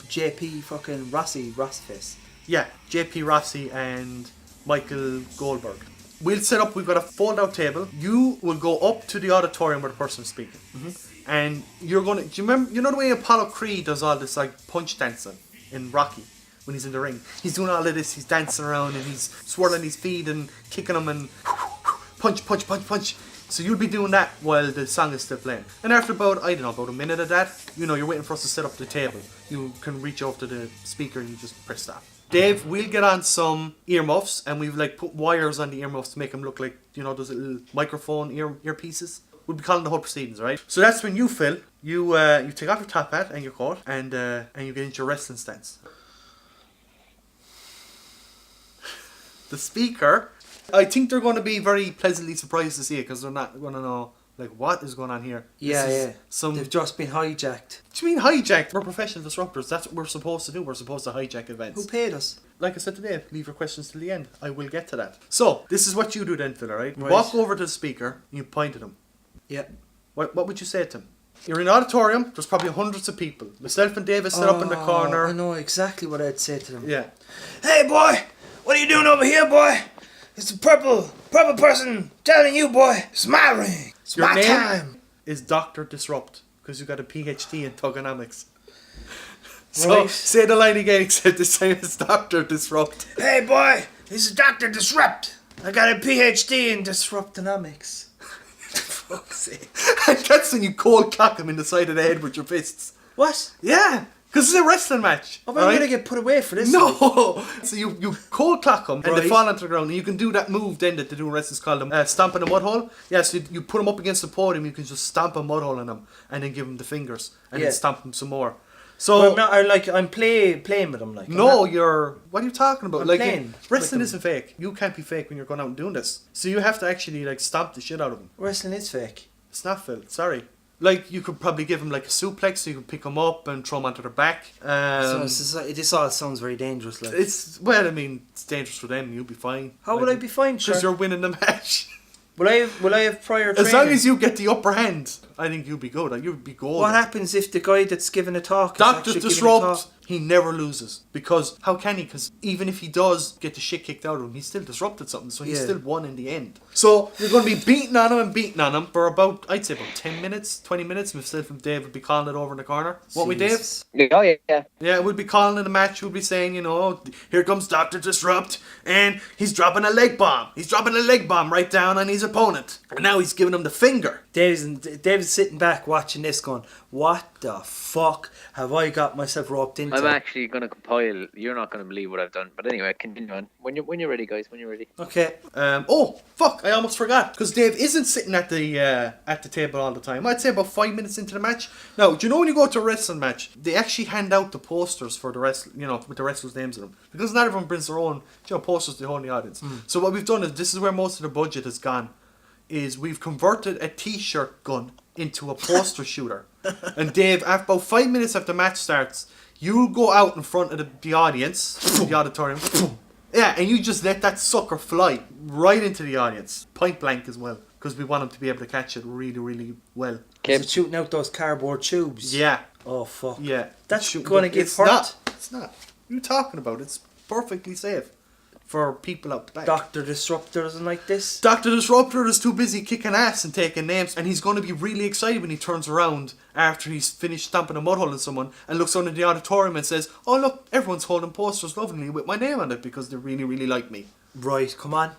JP fucking Rossface. Yeah, JP Rossi and Michael Goldberg. We'll set up, we've got a fold-out table. You will go up to the auditorium where the person's speaking. Mm-hmm. And you're going to... Do you remember... You know the way Apollo Creed does all this, like, punch dancing in Rocky? When he's in the ring. He's doing all of this, he's dancing around and he's swirling his feet and kicking them and punch, punch, punch, punch. So you'll be doing that while the song is still playing. And after about a minute of that, you're waiting for us to set up the table. You can reach over to the speaker and you just press stop. Dave, we'll get on some earmuffs and we've put wires on the earmuffs to make them look like, those little microphone earpieces. We'll be calling the whole proceedings, right? So that's when you, Phil, you take off your top hat and your coat and you get into your wrestling stance. The speaker, I think they're going to be very pleasantly surprised to see it because they're not going to know what is going on here. Yeah. They've just been hijacked. What do you mean hijacked? We're professional disruptors. That's what we're supposed to do. We're supposed to hijack events. Who paid us? Like I said today, leave your questions till the end. I will get to that. So, this is what you do then, Phil, alright? Right. Walk over to the speaker and you point at him. Yeah. What would you say to him? You're in an auditorium, there's probably hundreds of people. Myself and David sit up in the corner. I know exactly what I'd say to them. Yeah. Hey boy! What are you doing over here, boy? It's the purple person telling you, boy, it's my ring. It's Your my name time. is Dr. Disrupt because you got a PhD in thugonomics. So Right. say the line again, except this time it's Dr. Disrupt. Hey boy, this is Dr. Disrupt. I got a PhD in disruptonomics. Fuck's sake. And that's when you cold clock him in the side of the head with your fists. What? Yeah, because it's a wrestling match. Oh, but I'm gonna get put away for this. No! So you cold clock them and they Right. fall onto the ground and you can do that move then that they do in wrestling's called them stomping a mud hole. Yeah, so you put them up against the podium, you can just stomp a mud hole on them and then give them the fingers and then stomp them some more. So Well, I'm playing with them like. no, what are you talking about? I'm Like playing wrestling with isn't fake. You can't be fake when you're going out and doing this. So you have to actually stomp the shit out of them. Wrestling is fake. It's not, Phil. Sorry. Like, you could probably give him like a suplex, so you could pick him up and throw him onto their back. This all sounds very dangerous. Like. It's dangerous for them. You'll be fine. How will I be fine? Because you're winning the match. Will I have prior training? As long as you get the upper hand, I think you'll be good. You'll be golden. What happens if the guy that's giving a talk is Dr. actually giving a Disrupt, talk? he never loses. Because how can he? Because even if he does get the shit kicked out of him, he still disrupted something, so he still won in the end. So you're going to be beating on him for about, I'd say about 10 minutes, 20 minutes. Myself and Dave will be calling it over in the corner. Won't we, Dave? Oh, yeah. Yeah, we'll be calling in the match. We'll be saying, here comes Dr. Disrupt, and he's dropping a leg bomb. He's dropping a leg bomb right down on his opponent. And now he's giving him the finger. Dave's sitting back watching this going, what the fuck have I got myself roped into? I'm actually going to compile. You're not going to believe what I've done. But anyway, continue on. When you're ready, guys. When you're ready. Okay. Oh, fuck. I almost forgot. Because Dave isn't sitting at the table all the time. I'd say about 5 minutes into the match. Now, do you know when you go to a wrestling match, they actually hand out the posters for the with the wrestlers' names in them. Because not everyone brings their own posters to hold in the audience. So what we've done is, this is where most of the budget has gone, is we've converted a t-shirt gun into a poster shooter. And Dave, after about 5 minutes after the match starts, you go out in front of the audience, the auditorium, yeah, and you just let that sucker fly right into the audience, point blank as well, because we want him to be able to catch it really, really well. Is it shooting out those cardboard tubes? Yeah. Oh, fuck. Yeah. That's going to get hurt. It's not. What are you talking about? It's perfectly safe for people out the back. Dr. Disruptor doesn't like this? Dr. Disruptor is too busy kicking ass and taking names, and he's going to be really excited when he turns around after he's finished stomping a mud hole in someone and looks under the auditorium and says, oh look, everyone's holding posters lovingly with my name on it because they really, really like me. Right, come on.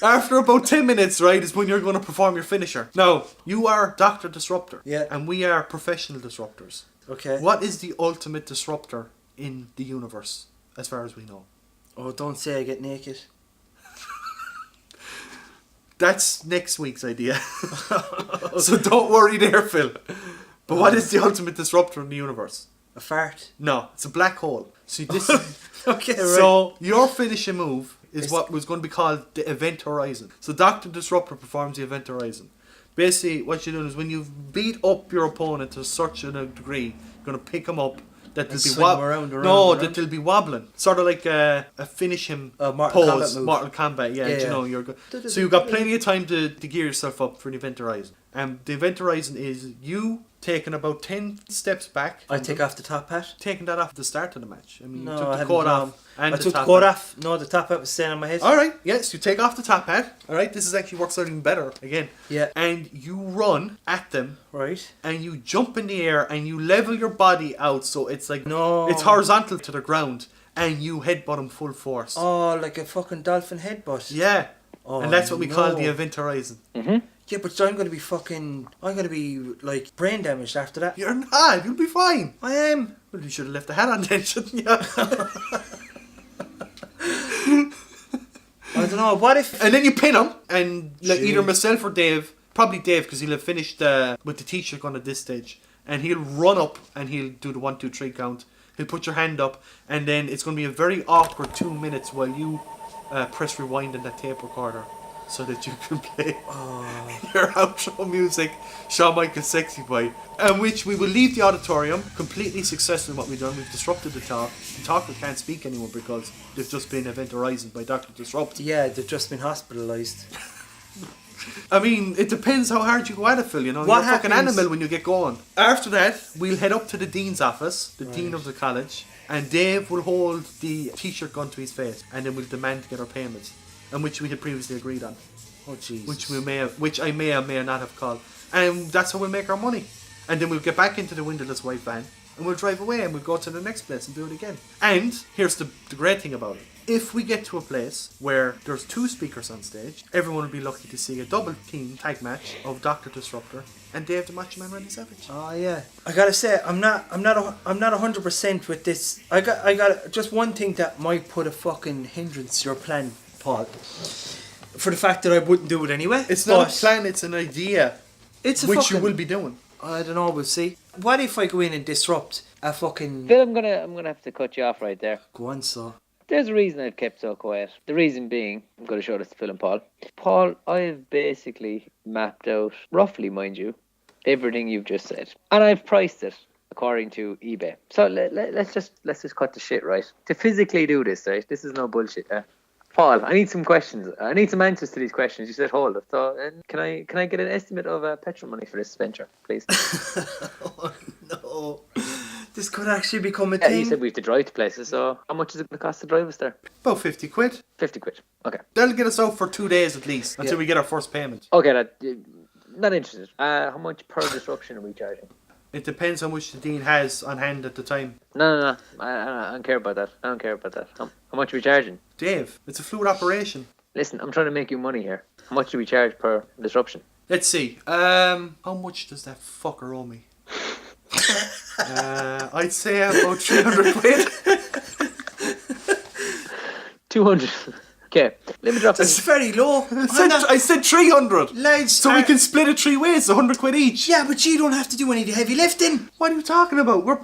After about 10 minutes, right, is when you're going to perform your finisher. Now, you are Dr. Disruptor. Yeah. And we are professional disruptors. Okay. What is the ultimate disruptor in the universe, as far as we know? Oh, don't say I get naked. That's next week's idea. So don't worry there, Phil. But what is the ultimate disruptor in the universe? A fart? No, it's a black hole. See, this Okay, right. So your finishing move is what was going to be called the Event Horizon. So Dr. Disruptor performs the Event Horizon. Basically, what you're doing is when you beat up your opponent to such a degree, you're going to pick him up. That they'll be wobbling. That they'll be wobbling. Sort of like a finish him Mortal pose. Kombat move. Mortal Kombat, yeah. You're good. So you've got plenty of time to gear yourself up for the Event Horizon. And the Event Horizon is you taking about 10 steps back. I take off the top hat? Taking that off at the start of the match. I mean, No, you took I the coat off. I took the coat off. No, the top hat was staying on my head. Alright, yes, you take off the top hat. Alright, this is actually works out even better again. Yeah. And you run at them. Right. And you jump in the air and you level your body out so it's like No. it's horizontal to the ground and you headbutt them full force. Oh, like a fucking dolphin headbutt. Yeah. Oh, and that's what we call the Event Horizon. Mm-hmm. Yeah, but I'm going to be like brain damaged after that. You're not. You'll be fine. I am. Well, you should have left the hat on then, shouldn't you? I don't know. What if? And then you pin him, and like, Jeez. either myself or Dave, probably Dave, because he'll have finished with the t-shirt gun at this stage, and he'll run up and he'll do the 1, 2, 3 count. He'll put your hand up, and then it's going to be a very awkward 2 minutes while you press rewind on that tape recorder, so that you can play your outro music, Shawn Michaels' Sexy Boy, and which we will leave the auditorium completely successful in what we've done. We've disrupted the talk. The talker can't speak anymore because they've just been Event Horizon by Dr. Disrupt. Yeah, they've just been hospitalised. I mean, it depends how hard you go at it, Phil, You're a fucking animal when you get going. After that, we'll head up to the dean's office, the dean of the college, and Dave will hold the t-shirt gun to his face, and then we'll demand to get our payments, and which we had previously agreed on. Oh, jeez. Which I may or may not have called. And that's how we'll make our money. And then we'll get back into the windowless white van, and we'll drive away, and we'll go to the next place and do it again. And here's the great thing about it. If we get to a place where there's 2 speakers on stage, everyone will be lucky to see a double team tag match of Dr. Disruptor and Dave the Macho Man Randy Savage. Oh yeah. I gotta say, I'm not 100% with this. I got just one thing that might put a fucking hindrance to your plan, Paul. For the fact that I wouldn't do it anyway. It's not a plan, it's an idea. It's a which fucking, you will be doing. I don't know, we'll see. What if I go in and disrupt a fucking... Phil, I'm gonna have to cut you off right there. Go on, so. There's a reason I've kept so quiet. The reason being, I'm going to show this to Phil and Paul. Paul, I've basically mapped out, roughly, mind you, everything you've just said, and I've priced it according to eBay. So let's just cut the shit, right? To physically do this, right? This is no bullshit. Paul, I need some questions. I need some answers to these questions. You said hold it. So, can I get an estimate of petrol money for this venture, please? Oh, no. This could actually become a Yeah, thing. you said we have to drive to places, so how much is it going to cost to drive us there? About 50 quid. 50 quid. Okay. That'll get us out for 2 days at least until we get our first payment. Okay, not interested. How much per disruption are we charging? It depends how much the Dean has on hand at the time. No. I don't care about that. How much are we charging? Dave, it's a fluid operation. Listen, I'm trying to make you money here. How much do we charge per disruption? Let's see. How much does that fucker owe me? I'd say about 300 quid. 200. Okay, let me drop That's in. very low. I said 300. Lads, So we can split it 3 ways, 100 quid each. Yeah, but you don't have to do any of the heavy lifting. What are you talking about? We're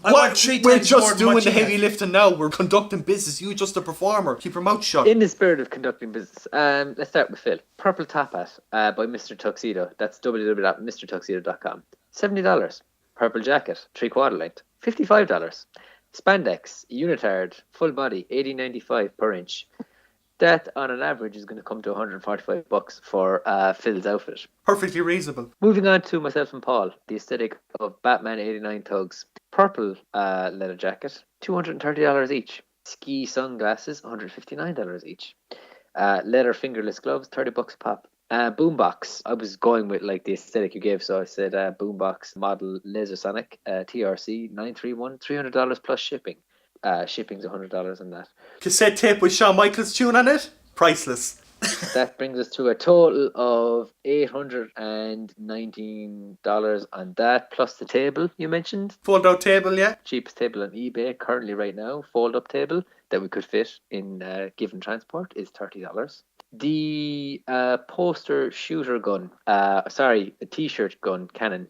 want 3 we're times more just than doing what the you heavy have. lifting now. We're conducting business. You just a performer. Keep your mouth shut. In the spirit of conducting business, let's start with Phil. Purple Top Hat by Mr. Tuxedo. That's www.mrtuxedo.com. $70. Purple Jacket, 3/4 length, $55. Spandex, unitard, full body, $80.95 per inch. That on an average is going to come to $145 for Phil's outfit. Perfectly reasonable. Moving on to myself and Paul, the aesthetic of Batman 89 Thugs. Purple leather jacket, $230 each. Ski sunglasses, $159 each. Leather fingerless gloves, $30 a pop. Boombox, I was going with like the aesthetic you gave, so I said Boombox model Lasersonic TRC 931, $300 plus shipping. Shipping's $100 on that. Cassette tape with Shawn Michaels tune on it? Priceless. That brings us to a total of $819 on that, plus the table you mentioned. Fold out table, yeah? Cheapest table on eBay currently right now, fold up table that we could fit in given transport is $30. The poster shooter gun, a t-shirt gun cannon,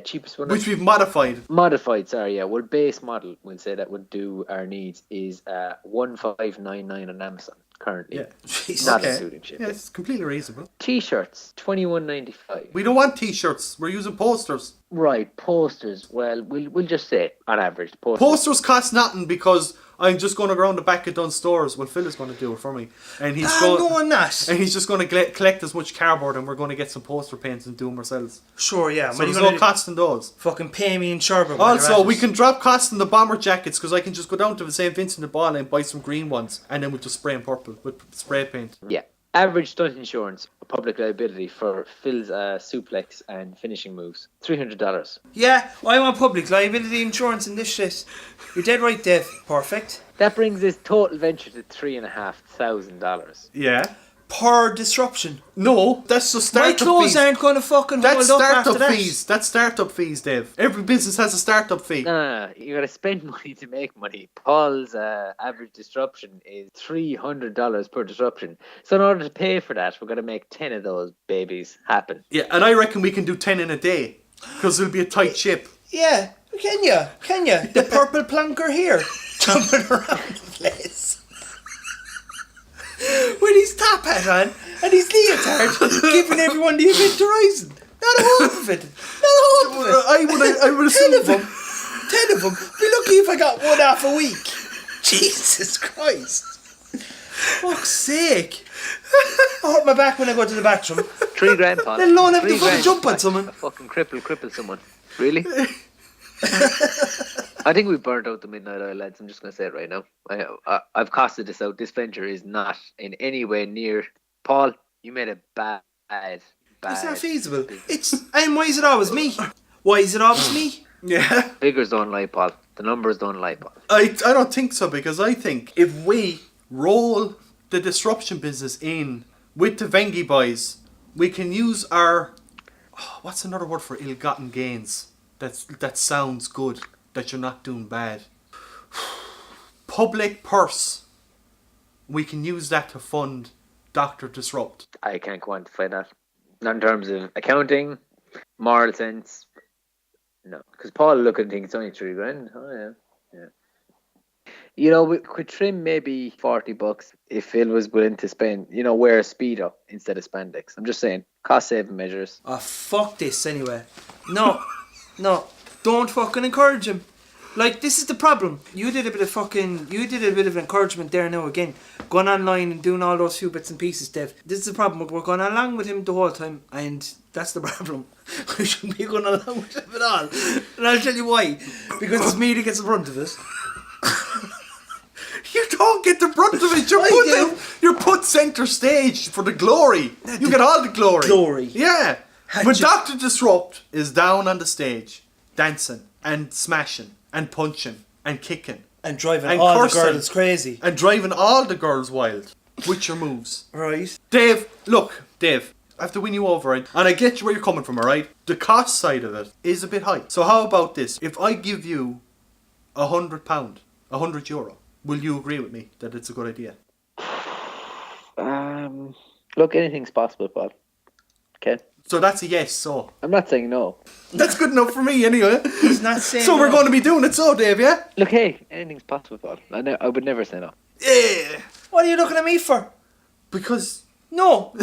cheapest one. Which we've modified. Well, base model, we'll say that would do our needs, is $1599 on Amazon currently. Yeah. Jeez. Not Okay. including shipping. Yeah, it's completely reasonable. T-shirts, $21.95. We don't want t-shirts. We're using posters. Right, posters. Well, we'll just say on average, Posters cost nothing because I'm just going to go around the back of Dunn stores. Well, Phil is going to do it for me, and he's No on that. and he's just going to collect as much cardboard, and we're going to get some poster paints and do them ourselves. Sure, yeah. So When there's you no gonna cost in those. fucking pay me in Sherbrooke. while you're Also, at we it. can drop costs in the bomber jackets because I can just go down to the St. Vincent de Paul and buy some green ones, and then we'll just spray them purple with spray paint. Yeah. Average stunt insurance, public liability for Phil's suplex and finishing moves, $300. Yeah, I want public liability insurance in this shit. You're dead right, Dave. Perfect. That brings this total venture to $3,500. Yeah. Per disruption. No, that's just My startup clothes fees. aren't going to fucking That's hold up after startup that. fees. That's startup fees, Dave. Every business has a startup fee. No, you gotta spend money to make money. Paul's average disruption is $300 per disruption. So in order to pay for that, we're gonna make 10 of those babies happen. Yeah, and I reckon we can do 10 in a day because it'll be a tight ship. Yeah, can you? The purple plonker here. Jumping around the place. With his top hat on and his leotard, giving everyone the event horizon. Not a hope of it. I would assume 10 of them. 10 of them. Be lucky if I got one half a week. Jesus Christ. Fuck's sake. I hurt my back when I go to the bathroom. $3,000, Paul. Let alone have to $3,000 fucking jump on someone. Fucking cripple someone. Really? I think we burnt out the Midnight Oil, lads. I'm just going to say it right now. I've costed this out. This venture is not in any way near... Paul, you made a bad... It's not feasible. And why is it always me? Why is it always me? Yeah. Figures don't lie, Paul. The numbers don't lie, Paul. I don't think so, because I think if we roll the disruption business in with the Vengi boys, we can use our... what's another word for ill-gotten gains? That sounds good, that you're not doing bad. Public purse. We can use that to fund Dr. Disrupt. I can't quantify that. Not in terms of accounting, moral sense. No. Because Paul look and think it's only $3,000. Oh, yeah. You know, we could trim maybe $40 if Phil was willing to spend, wear a Speedo instead of spandex. I'm just saying, cost saving measures. Oh, fuck this anyway. No, don't fucking encourage him. Like, this is the problem. You did a bit of encouragement there now again. Going online and doing all those few bits and pieces, Dev. This is the problem. We're going along with him the whole time, and that's the problem. We shouldn't be going along with him at all. And I'll tell you why. Because it's me that gets the brunt of it. You don't get the brunt of it. You're put centre stage for the glory. You get all the glory. Glory. Yeah. When Dr. Disrupt is down on the stage, dancing and smashing and punching and kicking and driving and all cursing, the girls crazy. and driving all the girls wild with your moves. Right. Dave, I have to win you over, right? And I get where you're coming from, alright? The cost side of it is a bit high. So how about this? If I give you £100, €100, will you agree with me that it's a good idea? Look, anything's possible, Paul. Okay. So that's a yes, so. I'm not saying no. That's good enough for me, anyway. He's not saying So no. we're going to be doing it, so, Dave, yeah? Look, hey, anything's possible, Paul. I would never say no. Yeah. What are you looking at me for? Because... No.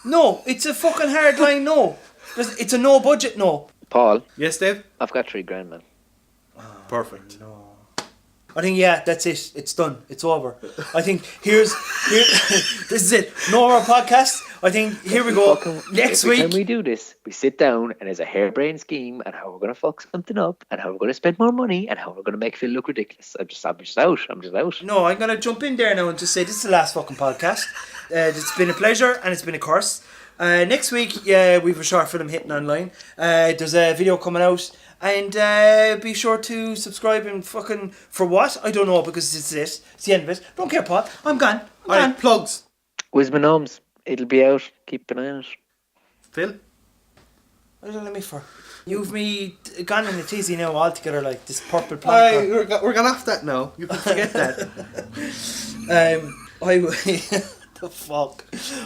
No, it's a fucking hard line no. It's a no budget no. Paul, Yes, Dave? I've got $3,000, man. Perfect. I think, yeah, that's it. It's done. It's over. I think here this is it. No more podcast. I think here we go. Next Every week. time we do this, we sit down and there's a harebrained scheme and how we're going to fuck something up and how we're going to spend more money and how we're going to make Phil look ridiculous. I'm just out. No, I'm going to jump in there now and just say this is the last fucking podcast. It's been a pleasure and it's been a curse. Next week, we have a short film hitting online. There's a video coming out. And be sure to subscribe and fucking... For what? I don't know, because it's it. It's the end of it. Don't care, Paul. I'm gone. Alright, plugs. Wisman Gnomes. It'll be out. Keep an eye on it. Phil? What are you let me for? You've me gone in the tizzy now altogether, like this purple Alright, plonker. we're going off that now. You can forget that. The fuck?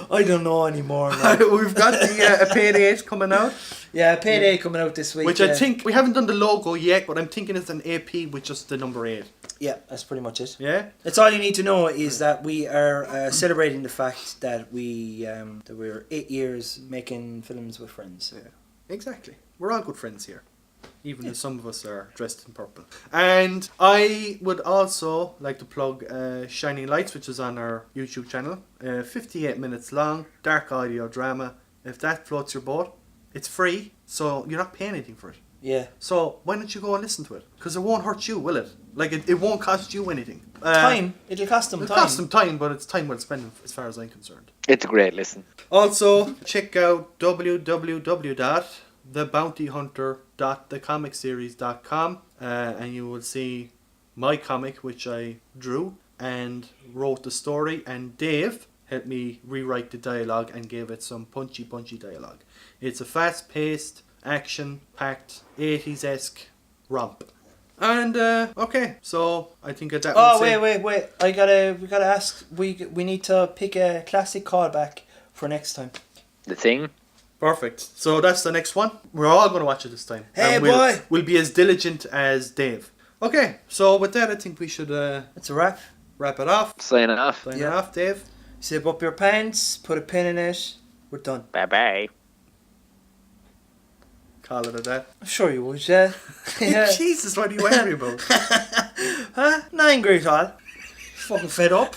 I don't know anymore now. We've got the Apate coming out. Yeah, Payday coming out this week. Which I think, we haven't done the logo yet, but I'm thinking it's an AP with just the number 8. Yeah, that's pretty much it. Yeah? That's all you need to know is that we are celebrating the fact that we're 8 years making films with friends. Yeah, exactly. We're all good friends here. Even if some of us are dressed in purple. And I would also like to plug Shining Lights, which is on our YouTube channel. 58 minutes long, dark audio drama. If that floats your boat, it's free, so you're not paying anything for it. Yeah. So why don't you go and listen to it? Because it won't hurt you, will it? Like, it won't cost you anything. Time. It'll cost them time. It'll cost them time, but it's time well spent as far as I'm concerned. It's a great listen. Also, check out www.thebountyhunter.thecomicseries.com and you will see my comic, which I drew and wrote the story, and Dave helped me rewrite the dialogue and gave it some punchy dialogue. It's a fast-paced, action-packed, 80s-esque romp. And okay, so I think that. Oh wait! We gotta ask. We need to pick a classic callback for next time. The Thing. Perfect. So that's the next one. We're all going to watch it this time. Hey, and boy! We'll be as diligent as Dave. Okay, so with that, I think we should It's a wrap. wrap it off. Sign off. Sign it off, Dave. Zip up your pants. Put a pin in it. We're done. Bye-bye. Call it a day. I'm sure you would, yeah. Yeah. Jesus, what are you angry about? Huh? Not angry at all. Fucking fed up.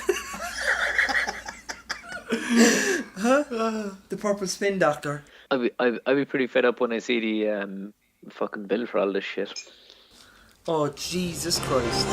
Huh? The purple spin doctor. I'd be pretty fed up when I see the fucking bill for all this shit. Oh, Jesus Christ.